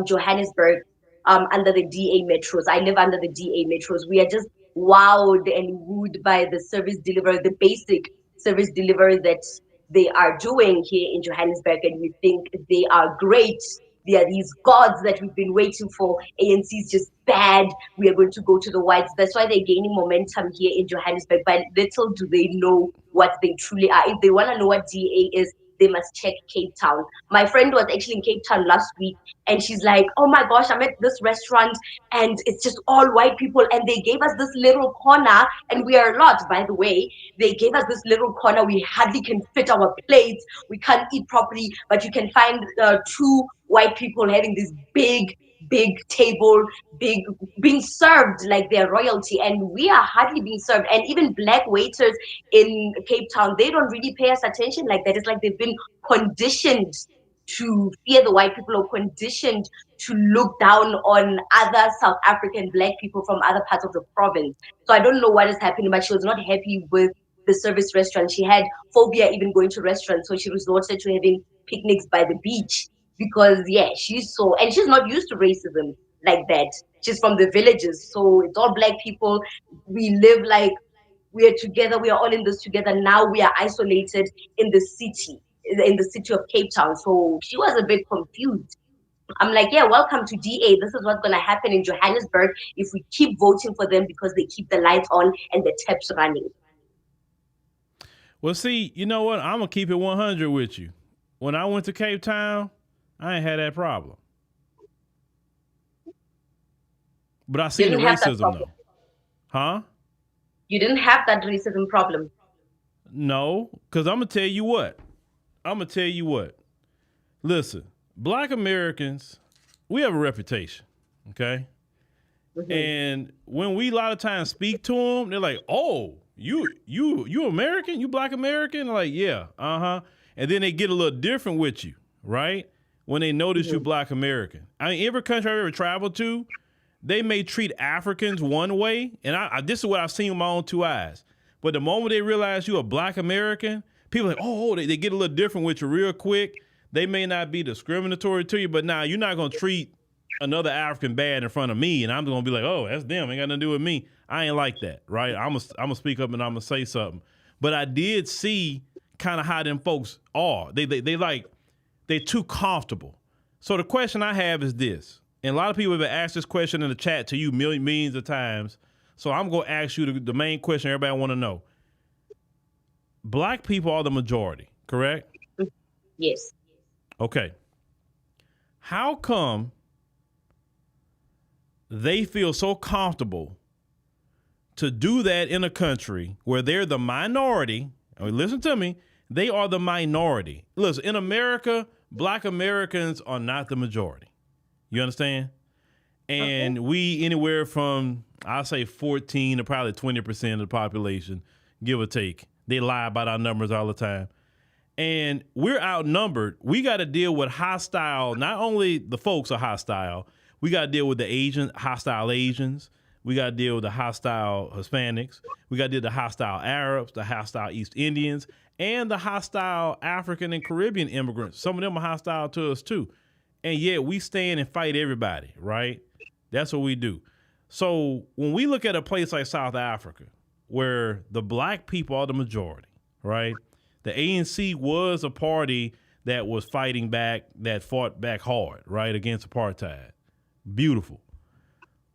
Speaker 5: Johannesburg, under the DA metros, I live under the DA metros. We are just wowed and wooed by the service delivery, the basic service delivery that they are doing here in Johannesburg, and we think they are great There are these gods that we've been waiting for. ANC is just bad. We are going to go to the whites. That's why they're gaining momentum here in Johannesburg. But little do they know what they truly are. If they want to know what DA is, they must check Cape Town. My friend was actually in Cape Town last week, and she's like, oh my gosh, I'm at this restaurant and it's just all white people, and they gave us this little corner, and we are a lot, by the way. They gave us this little corner. We hardly can fit our plates. We can't eat properly, but you can find two white people having this big table, big, being served like they're royalty, and we are hardly being served. And even black waiters in Cape Town, they don't really pay us attention like that. It's like they've been conditioned to fear the white people, or conditioned to look down on other South African black people from other parts of the province. So I don't know what is happening, but she was not happy with the service restaurant. She had phobia even going to restaurants, so she resorted to having picnics by the beach, because she's not used to racism like that. She's from the villages, so it's all black people. We live like we are together. We are all in this together. Now we are isolated in the city of Cape Town. So she was a bit confused. I'm like, yeah, welcome to DA. This is what's going to happen in Johannesburg if we keep voting for them, because they keep the lights on and the taps running.
Speaker 1: Well, see, you know what? I'm going to keep it 100 with you. When I went to Cape Town, I ain't had that problem. But I see the racism, though. Huh?
Speaker 5: You didn't have that racism problem?
Speaker 1: No, because I'm going to tell you what. Listen, black Americans, we have a reputation, okay? Mm-hmm. And when we a lot of times speak to them, they're like, oh, you American? You black American? Like, yeah, uh-huh. And then they get a little different with you, right? When they notice you black American. I mean, every country I've ever traveled to, they may treat Africans one way, and I this is what I've seen with my own two eyes. But the moment they realize you're a black American, people are like, oh, they get a little different with you real quick. They may not be discriminatory to you, but now you're not going to treat another African bad in front of me, and I'm going to be like, oh, that's them. Ain't got nothing to do with me. I ain't like that, right? I'm going to speak up and I'm going to say something. But I did see kind of how them folks are. They're too comfortable. So the question I have is this, and a lot of people have asked this question in the chat to you millions of times. So I'm going to ask you the main question everybody want to know. Black people are the majority, correct?
Speaker 5: Yes.
Speaker 1: Okay. How come they feel so comfortable to do that in a country where they're the minority? I mean, listen to me. They are the minority. Listen, in America, black Americans are not the majority. You understand? And we anywhere from, I'll say 14 to probably 20% of the population, give or take. They lie about our numbers all the time. And we're outnumbered. We got to deal with hostile, not only the folks are hostile, we got to deal with the hostile Asians. We got to deal with the hostile Hispanics. We got to deal with the hostile Arabs, the hostile East Indians, and the hostile African and Caribbean immigrants. Some of them are hostile to us too. And yet we stand and fight everybody, right? That's what we do. So when we look at a place like South Africa, where the black people are the majority, right? The ANC was a party that was fighting back, that fought back hard, right, against apartheid. Beautiful.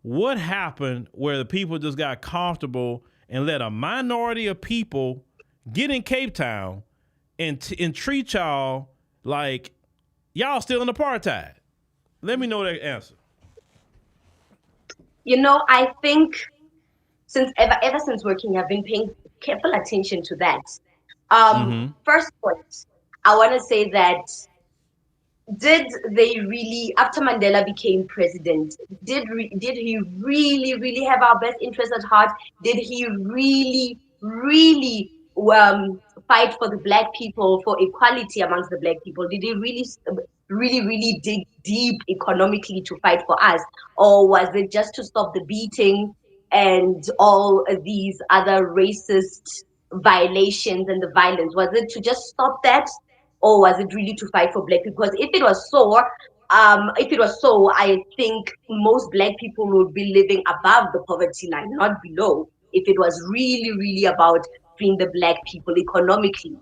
Speaker 1: What happened where the people just got comfortable and let a minority of people get in Cape Town and treat y'all like y'all still in apartheid? Let me know that answer.
Speaker 5: You know, I think ever since working, I've been paying careful attention to that. First point, I want to say that did they really, after Mandela became president, did he really have our best interest at heart? Did he really fight for the black people, for equality amongst the black people? Did he really dig deep economically to fight for us? Or was it just to stop the beating and all of these other racist violations and the violence? Was it to just stop that? Or was it really to fight for black people? Because if it was so, I think most black people would be living above the poverty line, not below, if it was really about freeing the black people economically.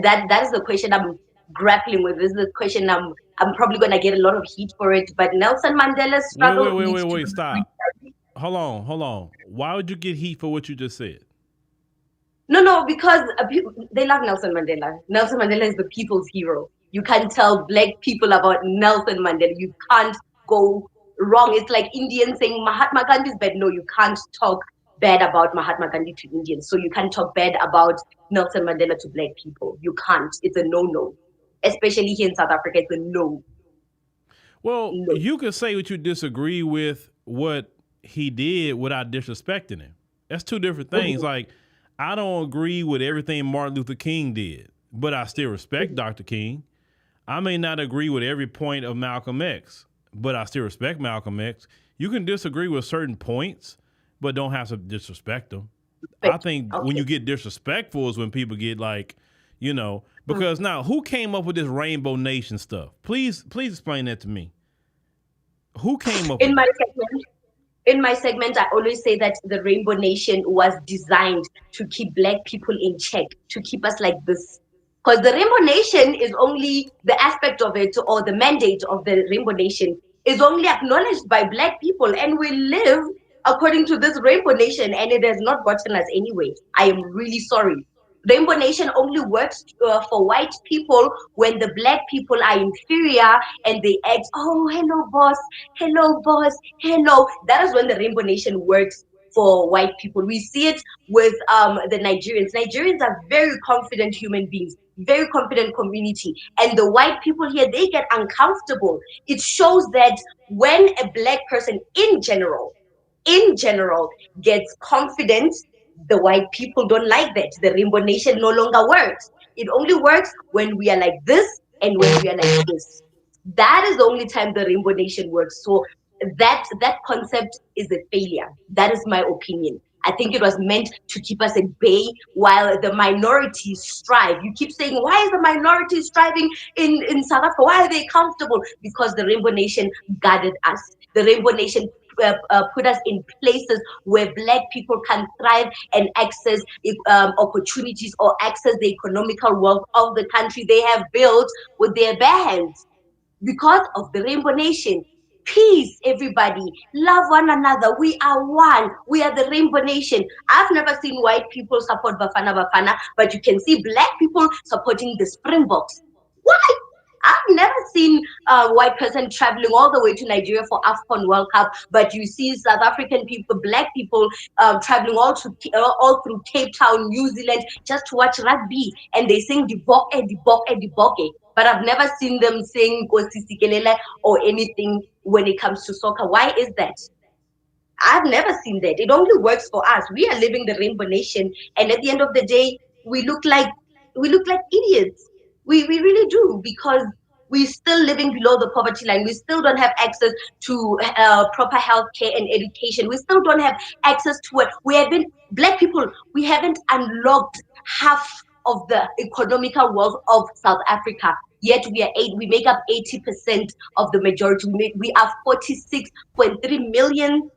Speaker 5: That is the question I'm grappling with. This is the question I'm I'm probably gonna get a lot of heat for it, but Nelson Mandela's
Speaker 1: Wait, wait,
Speaker 5: struggle
Speaker 1: wait,
Speaker 5: needs
Speaker 1: wait,
Speaker 5: to
Speaker 1: wait.
Speaker 5: be
Speaker 1: Stop. Hold on, hold on. Why would you get heat for what you just said?
Speaker 5: no, because people, they love Nelson Mandela. Nelson Mandela is the people's hero. You can't tell black people about Nelson Mandela. You can't go wrong. It's like Indians saying Mahatma Gandhi is bad. No, you can't talk bad about Mahatma Gandhi to Indians. So you can't talk bad about Nelson Mandela to black people. You can't. It's a no-no. Especially here in South Africa, it's a no.
Speaker 1: Well,
Speaker 5: No.
Speaker 1: you can say what you disagree with what he did without disrespecting him. That's two different things.
Speaker 5: Mhm.
Speaker 1: Like, I don't agree with everything Martin Luther King did, but I still respect Dr. King. I may not agree with every point of Malcolm X, but I still respect Malcolm X. You can disagree with certain points, but don't have to disrespect them. I think when
Speaker 5: Okay.
Speaker 1: you get disrespectful is when people get like, because now who came up with this Rainbow Nation stuff? Please explain that to me. Who came up
Speaker 5: In
Speaker 1: with
Speaker 5: my
Speaker 1: that?
Speaker 5: segment, I always say that the Rainbow Nation was designed to keep black people in check, to keep us like this. Because the Rainbow Nation is only the aspect of it, or the mandate of the Rainbow Nation is only acknowledged by black people, and we live according to this Rainbow Nation, and it has not gotten us anywhere. I am really sorry. Rainbow Nation only works for white people when the black people are inferior and they act, oh, hello, boss, hello. That is when the Rainbow Nation works for white people. We see it with the Nigerians. Nigerians are very confident human beings, very confident community. And the white people here, they get uncomfortable. It shows that when a black person in general gets confident, the white people don't like that. The Rainbow Nation no longer works. It only works when we are like this and when we are like this. That is the only time the Rainbow Nation works. So that concept is a failure. That is my opinion. I think it was meant to keep us at bay while the minorities strive. You keep saying, why is the minority striving in South Africa? Why are they comfortable? Because the Rainbow Nation guarded us. The Rainbow Nation put us in places where black people can thrive and access opportunities or access the economical wealth of the country they have built with their bare hands because of the Rainbow Nation. Peace, everybody. Love one another. We are one. We are the Rainbow Nation. I've never seen white people support Bafana Bafana, but you can see black people supporting the Springboks. Why? I've never seen a white person traveling all the way to Nigeria for AFCON World Cup, but you see South African people, black people, traveling all through Cape Town, New Zealand, just to watch rugby, and they sing Diboke, Diboke, Diboke. But I've never seen them sing Nkosi Sikelel or anything when it comes to soccer. Why is that? I've never seen that. It only works for us. We are living the Rainbow Nation, and at the end of the day, we look like idiots. We really do, because we're still living below the poverty line. We still don't have access to proper health care and education. We still don't have access to it. We haven't, black people, we haven't unlocked half of the economical wealth of South Africa. Yet we make up 80% of the majority. We are 46.3 million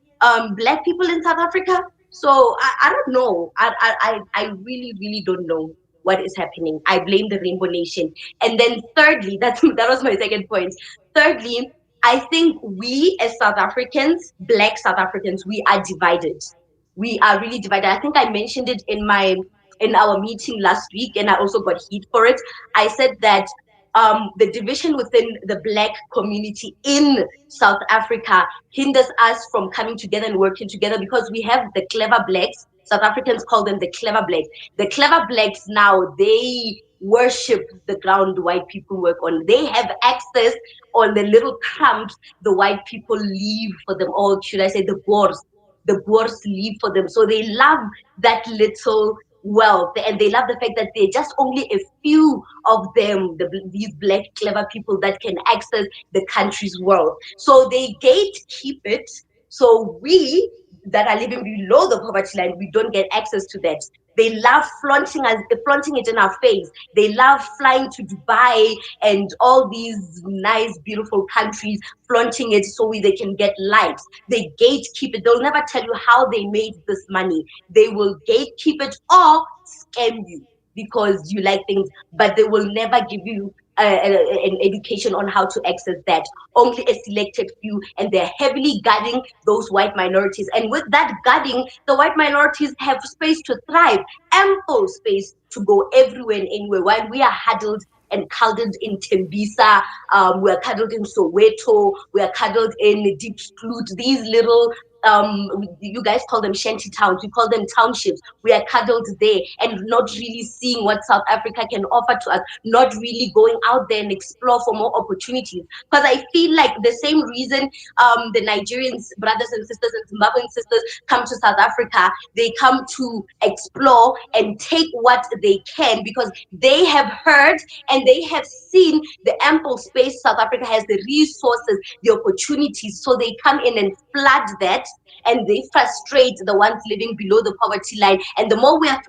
Speaker 5: black people in South Africa. So I don't know. I really, really don't know what is happening. I blame the Rainbow Nation. And then thirdly, that was my second point. Thirdly, I think we as South Africans, black South Africans, we are divided. We are really divided. I think I mentioned it in our meeting last week, and I also got heat for it. I said that the division within the black community in South Africa hinders us from coming together and working together, because we have the clever blacks. South Africans call them the clever blacks. The clever blacks now, they worship the ground white people work on. They have access on the little crumbs the white people leave for them, or should I say the Boers leave for them. So they love that little wealth, and they love the fact that they're just only a few of them, these black clever people that can access the country's wealth. So they gatekeep it. So we that are living below the poverty line, we don't get access to that. They love flaunting it in our face. They love flying to Dubai and all these nice, beautiful countries, flaunting it so they can get likes. They gatekeep it. They'll never tell you how they made this money. They will gatekeep it or scam you because you like things, but they will never give you an education on how to access that. Only a selected few, and they're heavily guarding those white minorities. And with that guarding, the white minorities have space to thrive, ample space to go everywhere and anywhere, while we are huddled and cuddled in Tembisa, we are cuddled in Soweto, we are cuddled in Deep Skloot, these little you guys call them shanty towns, we call them townships. We are cuddled there and not really seeing what South Africa can offer to us, not really going out there and explore for more opportunities. Because I feel like the same reason the Nigerians brothers and sisters and Zimbabwean sisters come to South Africa, they come to explore and take what they can, because they have heard and they have seen the ample space South Africa has, the resources, the opportunities. So they come in and flood that, and they frustrate the ones living below the poverty line. And the more we are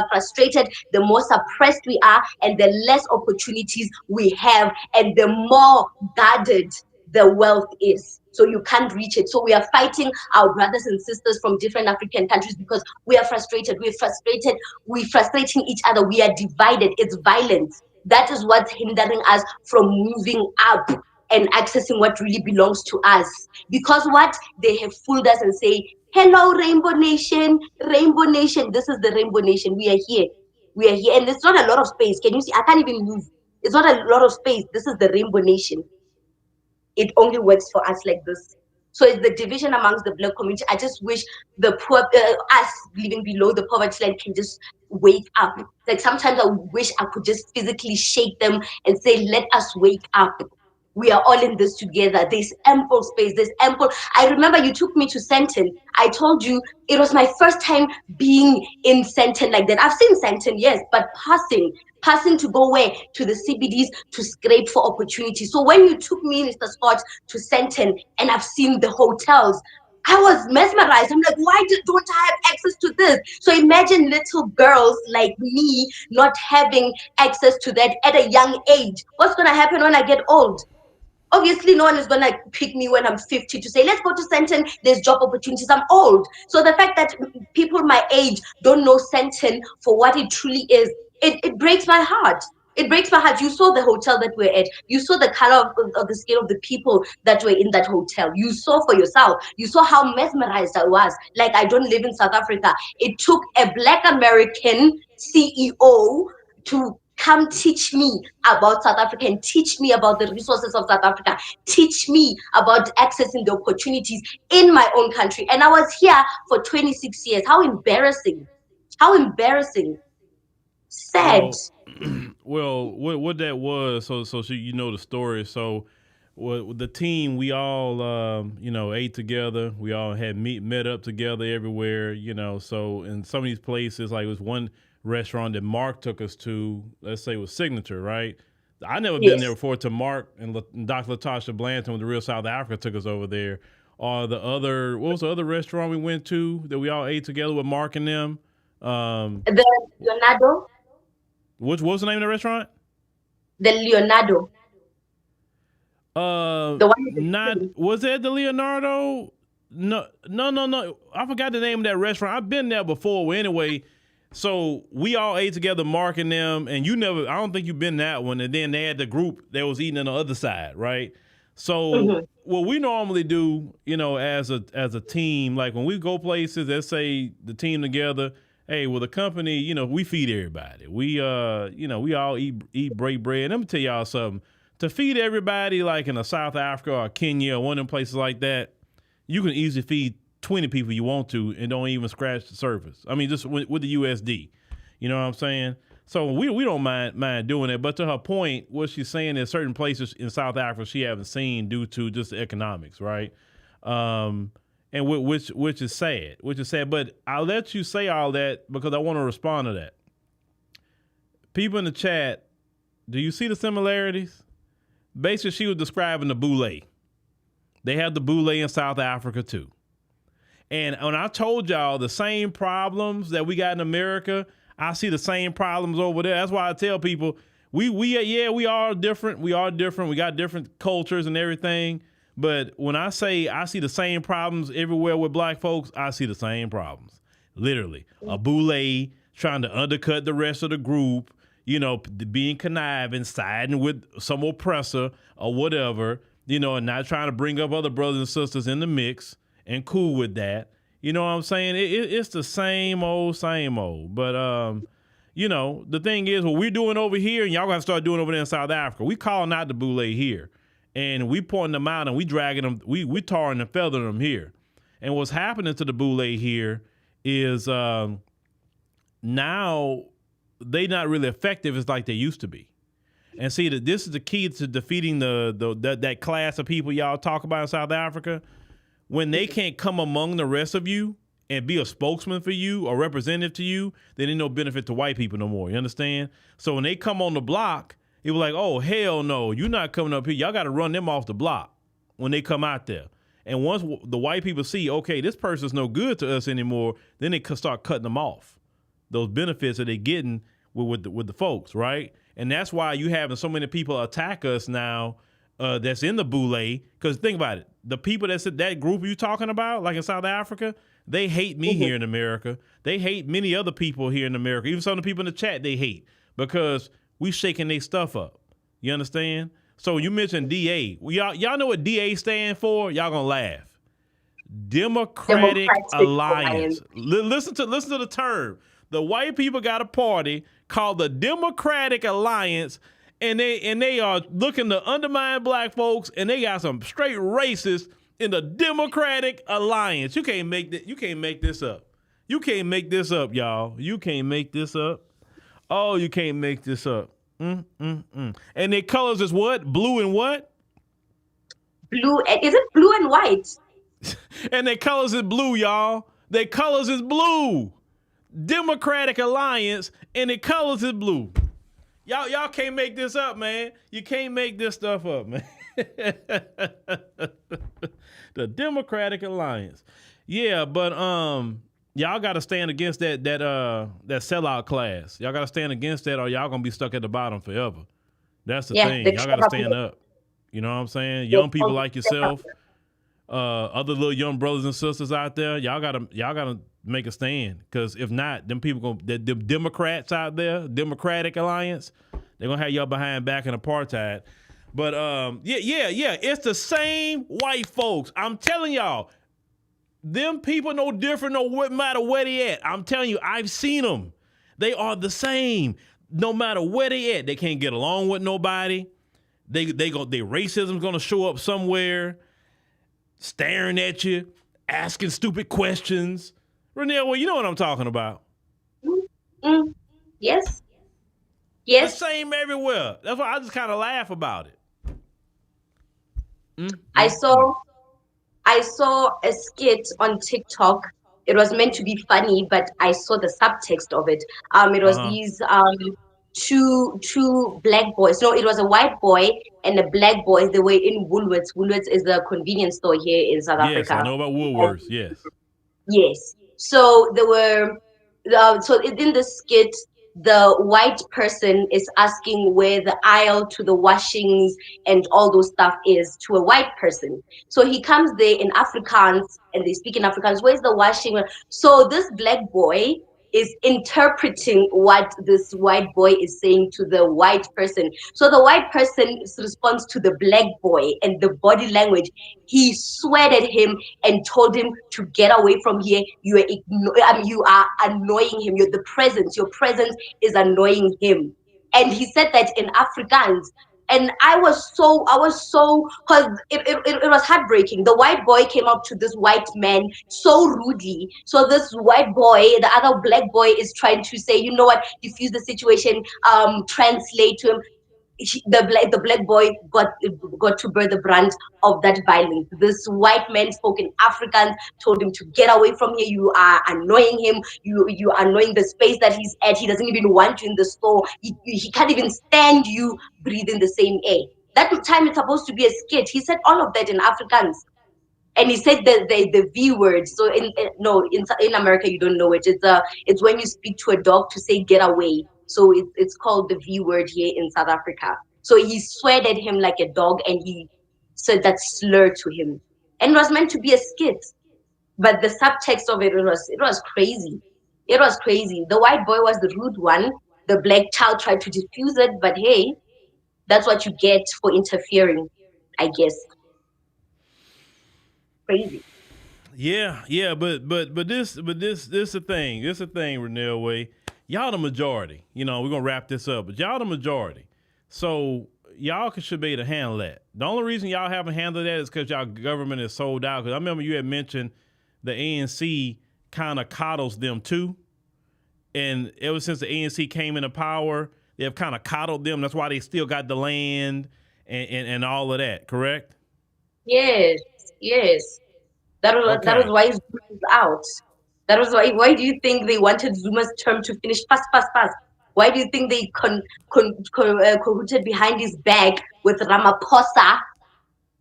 Speaker 5: frustrated, the more suppressed we are, and the less opportunities we have, and the more guarded the wealth is. So you can't reach it. So we are fighting our brothers and sisters from different African countries because we are frustrated. We're frustrated. We're frustrating each other. We are divided. It's violence. That is what's hindering us from moving up and accessing what really belongs to us. Because what? They have fooled us and say, hello, Rainbow Nation, Rainbow Nation. This is the Rainbow Nation. We are here. We are here. And it's not a lot of space. Can you see? I can't even move. It's not a lot of space. This is the Rainbow Nation. It only works for us like this. So it's the division amongst the Black community. I just wish the poor, us living below the poverty line, can just wake up. Like sometimes I wish I could just physically shake them and say, let us wake up. We are all in this together. There's ample space. There's ample. I remember you took me to Sandton. I told you it was my first time being in Sandton like that. I've seen Sandton, yes, but passing to go where? To the CBDs to scrape for opportunities. So when you took me, Mr. Scott, to Sandton, and I've seen the hotels, I was mesmerized. I'm like, why don't I have access to this? So imagine little girls like me not having access to that at a young age. What's going to happen when I get old? Obviously, no one is going to pick me when I'm 50 to say, let's go to Sandton, there's job opportunities. I'm old. So the fact that people my age don't know Sandton for what it truly is, it breaks my heart. It breaks my heart. You saw the hotel that we're at. You saw the color of the scale of the people that were in that hotel. You saw for yourself. You saw how mesmerized I was. Like, I don't live in South Africa. It took a Black American CEO to come teach me about South Africa and teach me about the resources of South Africa, teach me about accessing the opportunities in my own country. And I was here for 26 years. How embarrassing. How embarrassing. Sad.
Speaker 1: Well, what that was, so you know the story. So the team, we all, ate together. We all had met up together everywhere, So in some of these places, like it was one restaurant that Mark took us to, let's say it was Signature, right? I never been there before to Mark and Dr. Latasha Blanton with the Real South Africa took us over there. Or what was the other restaurant we went to that we all ate together with Mark and them?
Speaker 5: The Leonardo.
Speaker 1: What was the name of the restaurant?
Speaker 5: The Leonardo. The one
Speaker 1: was that the Leonardo? No. I forgot the name of that restaurant. I've been there before. Well, anyway, so we all ate together, Mark and them, and I don't think you've been that one. And then they had the group that was eating on the other side, right? So what we normally do, as a team, like when we go places, let's say the team together, hey, well, the company, we feed everybody. We all eat break bread. Let me tell y'all something. To feed everybody, like in a South Africa or Kenya or one of them places like that, you can easily feed 20 people you want to and don't even scratch the surface. I mean, just with the USD. You know what I'm saying? So we don't mind doing it. But to her point, what she's saying is certain places in South Africa she haven't seen due to just the economics, right? And which is sad. But I'll let you say all that because I want to respond to that. People in the chat, do you see the similarities? Basically, she was describing the boule. They have the boule in South Africa too. And when I told y'all the same problems that we got in America, I see the same problems over there. That's why I tell people we are different. We are different. We got different cultures and everything. But when I say I see the same problems everywhere with black folks, I see the same problems. Literally. A boule trying to undercut the rest of the group, being conniving, siding with some oppressor or whatever, and not trying to bring up other brothers and sisters in the mix and cool with that. You know what I'm saying? It's the same old. But, the thing is, what we're doing over here, and y'all got to start doing over there in South Africa, we calling out the Boule here. And we pointing them out and we dragging them, we tarring and feathering them here. And what's happening to the Boule here is now they not really effective as like they used to be. And see that this is the key to defeating that class of people y'all talk about in South Africa. When they can't come among the rest of you and be a spokesman for you or representative to you, then ain't no benefit to white people no more. You understand? So when they come on the block, it was like, oh, hell no, you're not coming up here. Y'all got to run them off the block when they come out there. And once the white people see, okay, this person's no good to us anymore, then they could start cutting them off. Those benefits that they're getting with the folks, right? And that's why you having so many people attack us now that's in the Boule. Because think about it. The people that group you talking about, like in South Africa, they hate me here in America. They hate many other people here in America. Even some of the people in the chat they hate because we shaking their stuff up. You understand? So you mentioned DA. Well, y'all know what DA stand for? Y'all gonna laugh. Democratic Alliance. Listen to the term. The white people got a party called the Democratic Alliance, and they are looking to undermine black folks, and they got some straight racists in the Democratic Alliance. You can't make this up. You can't make this up, y'all. You can't make this up. Oh, you can't make this up. And their colors is what? Blue and what?
Speaker 5: Blue. Is it blue and white?
Speaker 1: And their colors is blue, y'all. Their colors is blue. Democratic Alliance, and their colors is blue. Y'all can't make this up, man. You can't make this stuff up, man. The Democratic Alliance. Yeah, but y'all got to stand against that sellout class. Y'all got to stand against that, or y'all gonna be stuck at the bottom forever. That's the thing. Y'all got to stand up. You know what I'm saying? Young people like yourself, other little young brothers and sisters out there, y'all gotta make a stand. Because if not, them people the Democrats out there, Democratic Alliance, they're gonna have y'all behind back in apartheid. But yeah, it's the same white folks. I'm telling y'all. Them people no different no matter where they at. I'm telling you, I've seen them. They are the same no matter where they at. They can't get along with nobody. Their racism's gonna show up somewhere, staring at you, asking stupid questions. Reneilwe, you know what I'm talking about.
Speaker 5: Yes.
Speaker 1: The same everywhere. That's why I just kind of laugh about it.
Speaker 5: I saw a skit on TikTok. It was meant to be funny, but I saw the subtext of it. It was these two black boys. No, it was a white boy and a black boy. They were in Woolworths. Woolworths is a convenience store here in South Africa.
Speaker 1: Yes, I know about Woolworths. Yes.
Speaker 5: Yes. So there were. So in the skit, the white person is asking where the aisle to the washings and all those stuff is to a white person. So he comes there in Afrikaans and they speak in Afrikaans. Where's the washing? So this black boy is interpreting what this white boy is saying to the white person. So the white person responds to the black boy and the body language. He sweated him and told him to get away from here. You are annoying him. Your presence is annoying him. And he said that in Afrikaans. And I was so, because it was heartbreaking. The white boy came up to this white man so rudely. So this white boy, the other black boy is trying to say, you know what, diffuse the situation, translate to him. The black boy got to bear the brunt of that violence. This white man spoke in Afrikaans, told him to get away from here. You are annoying him. You are annoying the space that he's at. He doesn't even want you in the store. He can't even stand you breathing the same air. That time it's supposed to be a skit. He said all of that in Afrikaans. And he said the V word. So in America you don't know it. It's when you speak to a dog to say get away. So it's called the V word here in South Africa. So he sweared at him like a dog and he said that slur to him. And it was meant to be a skit. But the subtext of it was crazy. It was crazy. The white boy was the rude one the black child tried to defuse it, but hey, that's what you get for interfering, I guess. Crazy.
Speaker 1: Yeah, but this the thing. This the thing, Reneilwe. Y'all the majority. We're gonna wrap this up, but y'all the majority. So y'all should be able to handle that. The only reason y'all haven't handled that is because y'all government is sold out. Because I remember you had mentioned the ANC kind of coddles them too. And ever since the ANC came into power, they have kind of coddled them. That's why they still got the land and all of that, correct?
Speaker 5: Yes, yes. That was
Speaker 1: Okay.
Speaker 5: why Zuma is out. That was why do you think they wanted Zuma's term to finish fast, fast, fast? Why do you think they colluded behind his back with Ramaphosa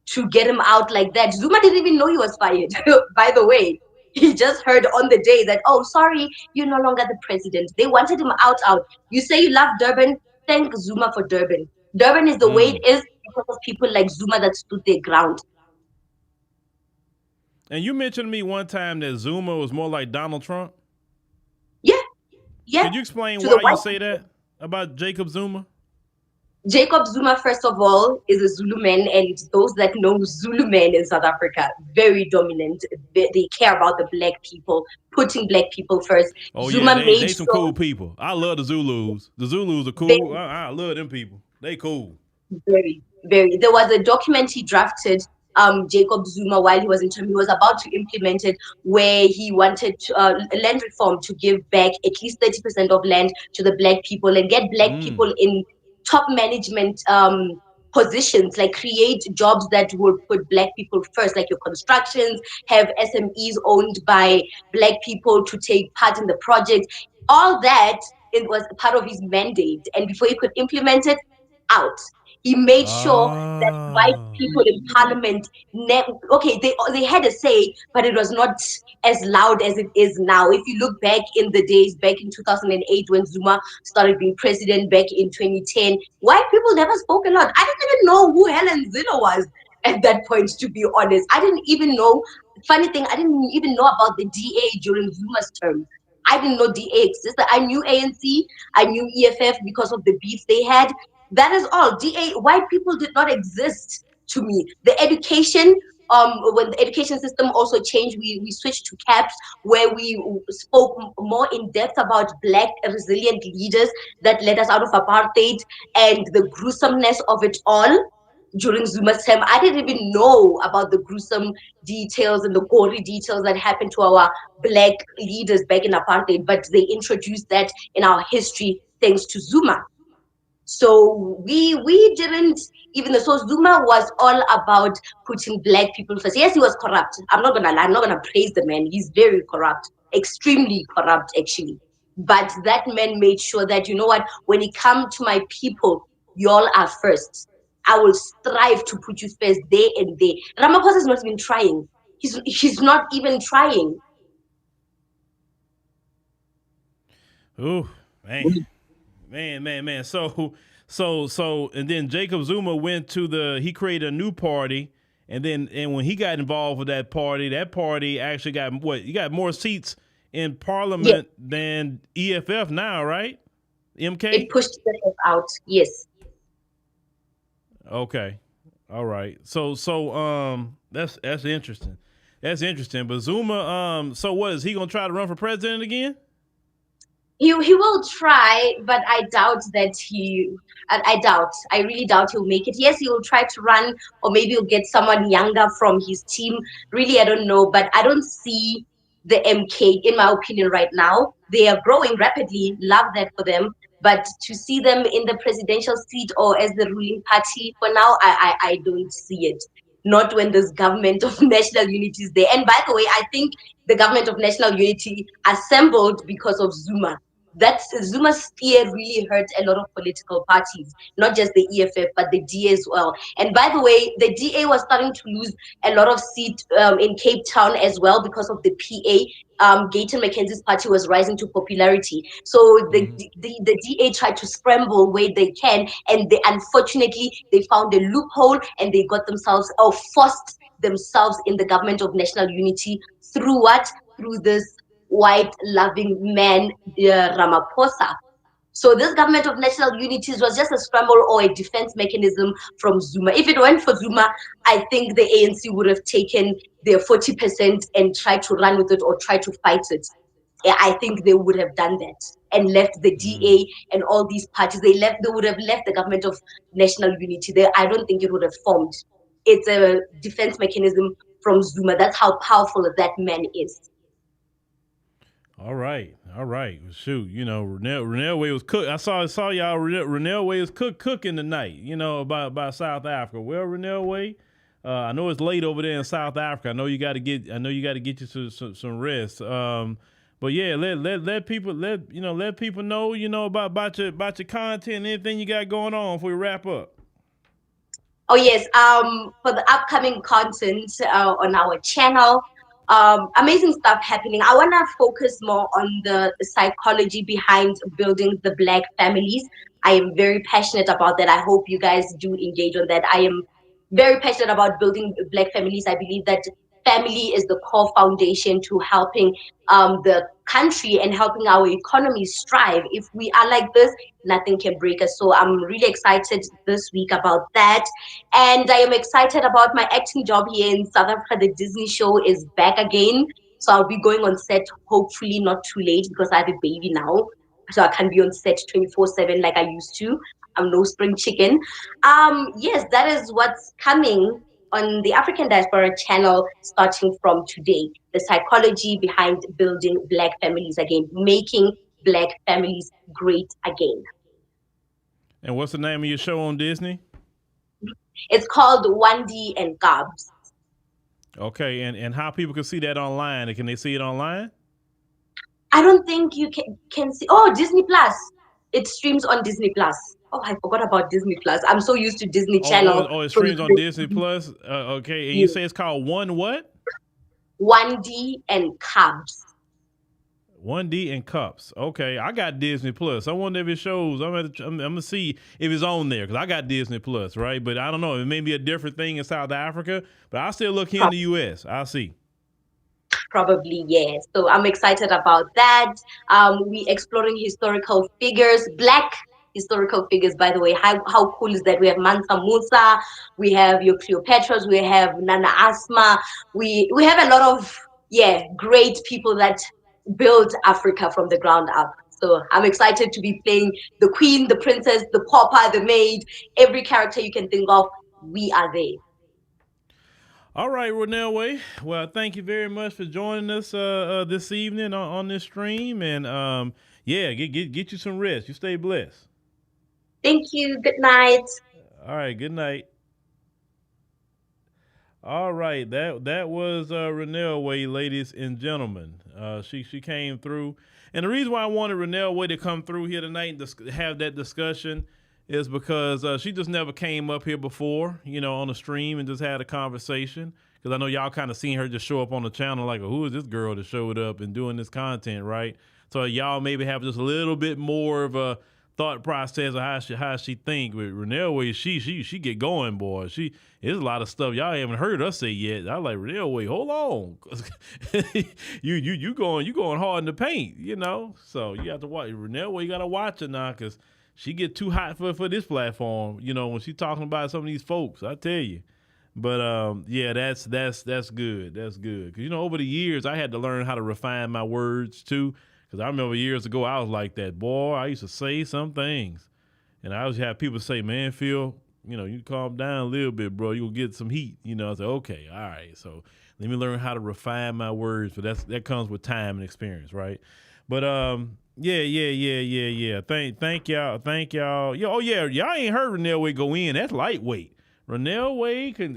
Speaker 5: to get him out like that? Zuma didn't even know he was fired, by the way. He just heard on the day that, oh, sorry, you're no longer the president. They wanted him out, out. You say you love Durban, thank Zuma for Durban. Durban is the way it
Speaker 1: Mm.
Speaker 5: is because of people like Zuma that stood their ground.
Speaker 1: And you mentioned to me one time that Zuma was more like Donald Trump.
Speaker 5: Yeah, yeah.
Speaker 1: Could you explain
Speaker 5: To the
Speaker 1: why you
Speaker 5: white
Speaker 1: say that about Jacob Zuma?
Speaker 5: Jacob Zuma, first of all, is a Zulu man, and those that know Zulu men in South Africa, very dominant. They care about the black people, putting black people first.
Speaker 1: Oh yeah,
Speaker 5: Zuma
Speaker 1: they
Speaker 5: made
Speaker 1: some cool
Speaker 5: sure
Speaker 1: people. I love the Zulus. The Zulus are
Speaker 5: they
Speaker 1: cool. I love them people. They cool.
Speaker 5: very, very. There was a document he drafted, Jacob Zuma, while he was in term. He was about to implement it, where he wanted land reform to give back at least 30% of land to the black people and get black
Speaker 1: Mm.
Speaker 5: people in top management positions, like create jobs that would put black people first, like your constructions, have SMEs owned by black people to take part in the project. All that, it was part of his mandate, and before he could implement it, out. He made sure that white
Speaker 1: Ah.
Speaker 5: people in parliament, okay, they had a say, but it was not as loud as it is now. If you look back in the days, back in 2008, when Zuma started being president, back in 2010, white people never spoke a lot. I didn't even know who Helen Zille was at that point, to be honest. I didn't even know. Funny thing, I didn't even know about the DA during Zuma's term. I didn't know DA existed. I knew ANC, I knew EFF because of the beef they had. That is all. White people did not exist to me. The education, when the education system also changed, we switched to caps, where we spoke more in depth about black resilient leaders that led us out of apartheid and the gruesomeness of it all. During Zuma's term, I didn't even know about the gruesome details and the gory details that happened to our black leaders back in apartheid, but they introduced that in our history thanks to Zuma. So we didn't even so Zuma was all about putting black people first. Yes, he was corrupt. I'm not gonna lie, I'm not gonna praise the man. He's very corrupt, extremely corrupt actually. But that man made sure that, you know what, when it comes to my people, y'all are first. I will strive to put you first day and day. Ramaphosa is not even trying. He's not even trying.
Speaker 1: Ooh, man. So, and then Jacob Zuma went to he created a new party, and when he got involved with that party actually got what? You got more seats in
Speaker 5: Yes,
Speaker 1: parliament than EFF now, right?
Speaker 5: it
Speaker 1: MK?
Speaker 5: pushed us out. Yes.
Speaker 1: Okay. All right. That's interesting. That's interesting. But Zuma, so what is he gonna try to run for president again?
Speaker 5: He will try, but I doubt that I doubt. I really doubt he'll make it. Yes, he will try to run, or maybe he'll get someone younger from his team. Really, I don't know, but I don't see the MK, in my opinion, right now. They are growing rapidly. Love that for them. But to see them in the presidential seat or as the ruling party for now, I don't see it. Not when this government of national unity is there. And by the way, I think the government of national unity assembled because of Zuma. That Zuma's spear really hurt a lot of political parties, not just the EFF, but the DA as well. And by the way, the DA was starting to lose a lot of seats in Cape Town as well because of the PA. Gayton McKenzie's party was rising to popularity. So
Speaker 1: Mm-hmm.
Speaker 5: the DA tried to scramble where they can, and unfortunately they found a loophole and they got themselves or forced themselves in the government of national unity through what? Through this white loving man, Ramaphosa. So this government of national unity was just a scramble or a defense mechanism from Zuma. If it weren't for Zuma, I think the ANC would have taken their 40% and tried to run with it or try to fight it. I think they would have done that and left the DA and all these parties. They would have left the government of national unity. I don't think it would have formed. It's a defense mechanism from Zuma. That's how powerful that man is.
Speaker 1: All right. Shoot, Reneilwe was cook. I saw y'all. Reneilwe was cooking tonight. About South Africa. Well, Reneilwe, I know it's late over there in South Africa. I know you got to get you some rest. But yeah, let people know about your content, anything you got going on before we wrap up.
Speaker 5: Oh yes, for the upcoming content on our channel, amazing stuff happening. I want to focus more on the psychology behind building the Black families. I am very passionate about that. I hope you guys do engage on that. I am very passionate about building Black families. I believe that family is the core foundation to helping the country and helping our economy strive. If we are like this, nothing can break us. So I'm really excited this week about that. And I am excited about my acting job here in South Africa. The Disney show is back again. So I'll be going on set, hopefully not too late because I have a baby now. So I can be on set 24/7 like I used to. I'm no spring chicken. Yes, that is what's coming on the African Diaspora channel starting from today. The psychology behind building Black families again, making Black families great again.
Speaker 1: And what's the name of your show on Disney?
Speaker 5: It's called 1D and Gobs.
Speaker 1: Okay, and how people can see that online? Can they see it online?
Speaker 5: I don't think you can see. Oh, Disney Plus. It streams on Disney Plus. Oh, I forgot about Disney Plus. I'm so used to Disney Channel.
Speaker 1: Oh, it streams on Disney Plus. Okay, and you say it's called what?
Speaker 5: 1D and Cubs.
Speaker 1: 1D and Cups. Okay, I got Disney Plus. I wonder if it shows. I'm gonna see if it's on there because I got Disney Plus, right? But I don't know. It may be a different thing in South Africa, but I still look here in the U.S. I'll see.
Speaker 5: Probably, yes. So I'm excited about that. We exploring historical figures, Black historical figures, by the way. How cool is that? We have Mansa Musa, we have your Cleopatras, we have Nana Asma. We have a lot of great people that built Africa from the ground up. So I'm excited to be playing the queen, the princess, the pauper, the maid, every character you can think of. We are there.
Speaker 1: All right, Reneilwe. Well, thank you very much for joining us this evening on this stream. And get you some rest. You stay blessed.
Speaker 5: Thank you. Good night.
Speaker 1: All right, good night. All right, that was Reneilwe, ladies and gentlemen. She came through. And the reason why I wanted Reneilwe to come through here tonight and have that discussion is because she just never came up here before, on the stream and just had a conversation. Because I know y'all kind of seen her just show up on the channel like, who is this girl that showed up and doing this content, right? So y'all maybe have just a little bit more of a thought process of how she think. With Reneilwe, she get going, boy. There's a lot of stuff y'all haven't heard us say yet. I like, Reneilwe, hold on. you going hard in the paint, So you have to watch Reneilwe. You got to watch her now because she get too hot for this platform, when she's talking about some of these folks, I tell you. But that's good. That's good. Cause over the years I had to learn how to refine my words too. Cause I remember years ago I was like that, boy. I used to say some things, and I always have people say, "Man, Phil, you calm down a little bit, bro. You'll get some heat." I say, "Okay, all right." So let me learn how to refine my words, but that comes with time and experience, right? But yeah. Thank y'all. Y'all ain't heard Reneilwe go in. That's lightweight. Reneilwe can,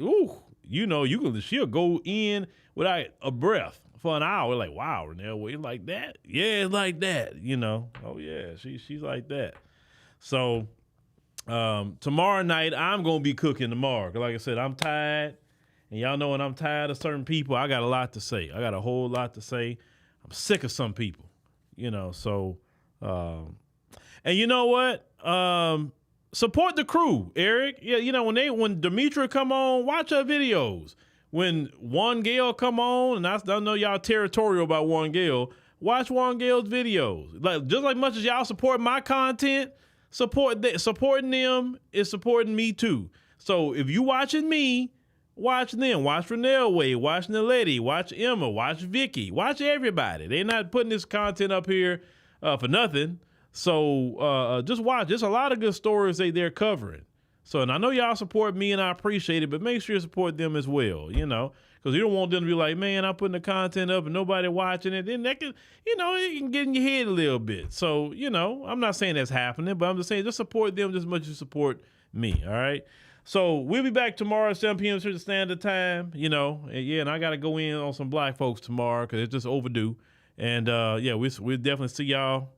Speaker 1: she'll go in without a breath for an hour. Like, wow, Reneilwe like that? Yeah, it's like that, Oh yeah, she's like that. So tomorrow night I'm gonna be cooking tomorrow. Cause like I said, I'm tired, and y'all know when I'm tired of certain people, I got a lot to say. I got a whole lot to say. I'm sick of some people. So, and you know what? Support the crew, Eric. Yeah, when Demetra come on, watch her videos. When One Gale come on, and I know y'all territorial about One Gale, watch Wangel's videos. Like just like much as y'all support my content, supporting them is supporting me too. So if you watching me, watch them. Watch Reneilwe, watch Naledi, watch Emma, watch Vicky, watch everybody. They're not putting this content up here for nothing. So just watch. There's a lot of good stories they're covering. So, and I know y'all support me and I appreciate it, but make sure you support them as well, you know, because you don't want them to be like, man, I'm putting the content up and nobody watching it. Then that can, you know, it can get in your head a little bit. So, you know, I'm not saying that's happening, but I'm just saying just support them just as much as you support me, all right? So we'll be back tomorrow at 7 p.m. Central Standard Time, you know, and I got to go in on some black folks tomorrow because it's just overdue. And, we'll definitely see y'all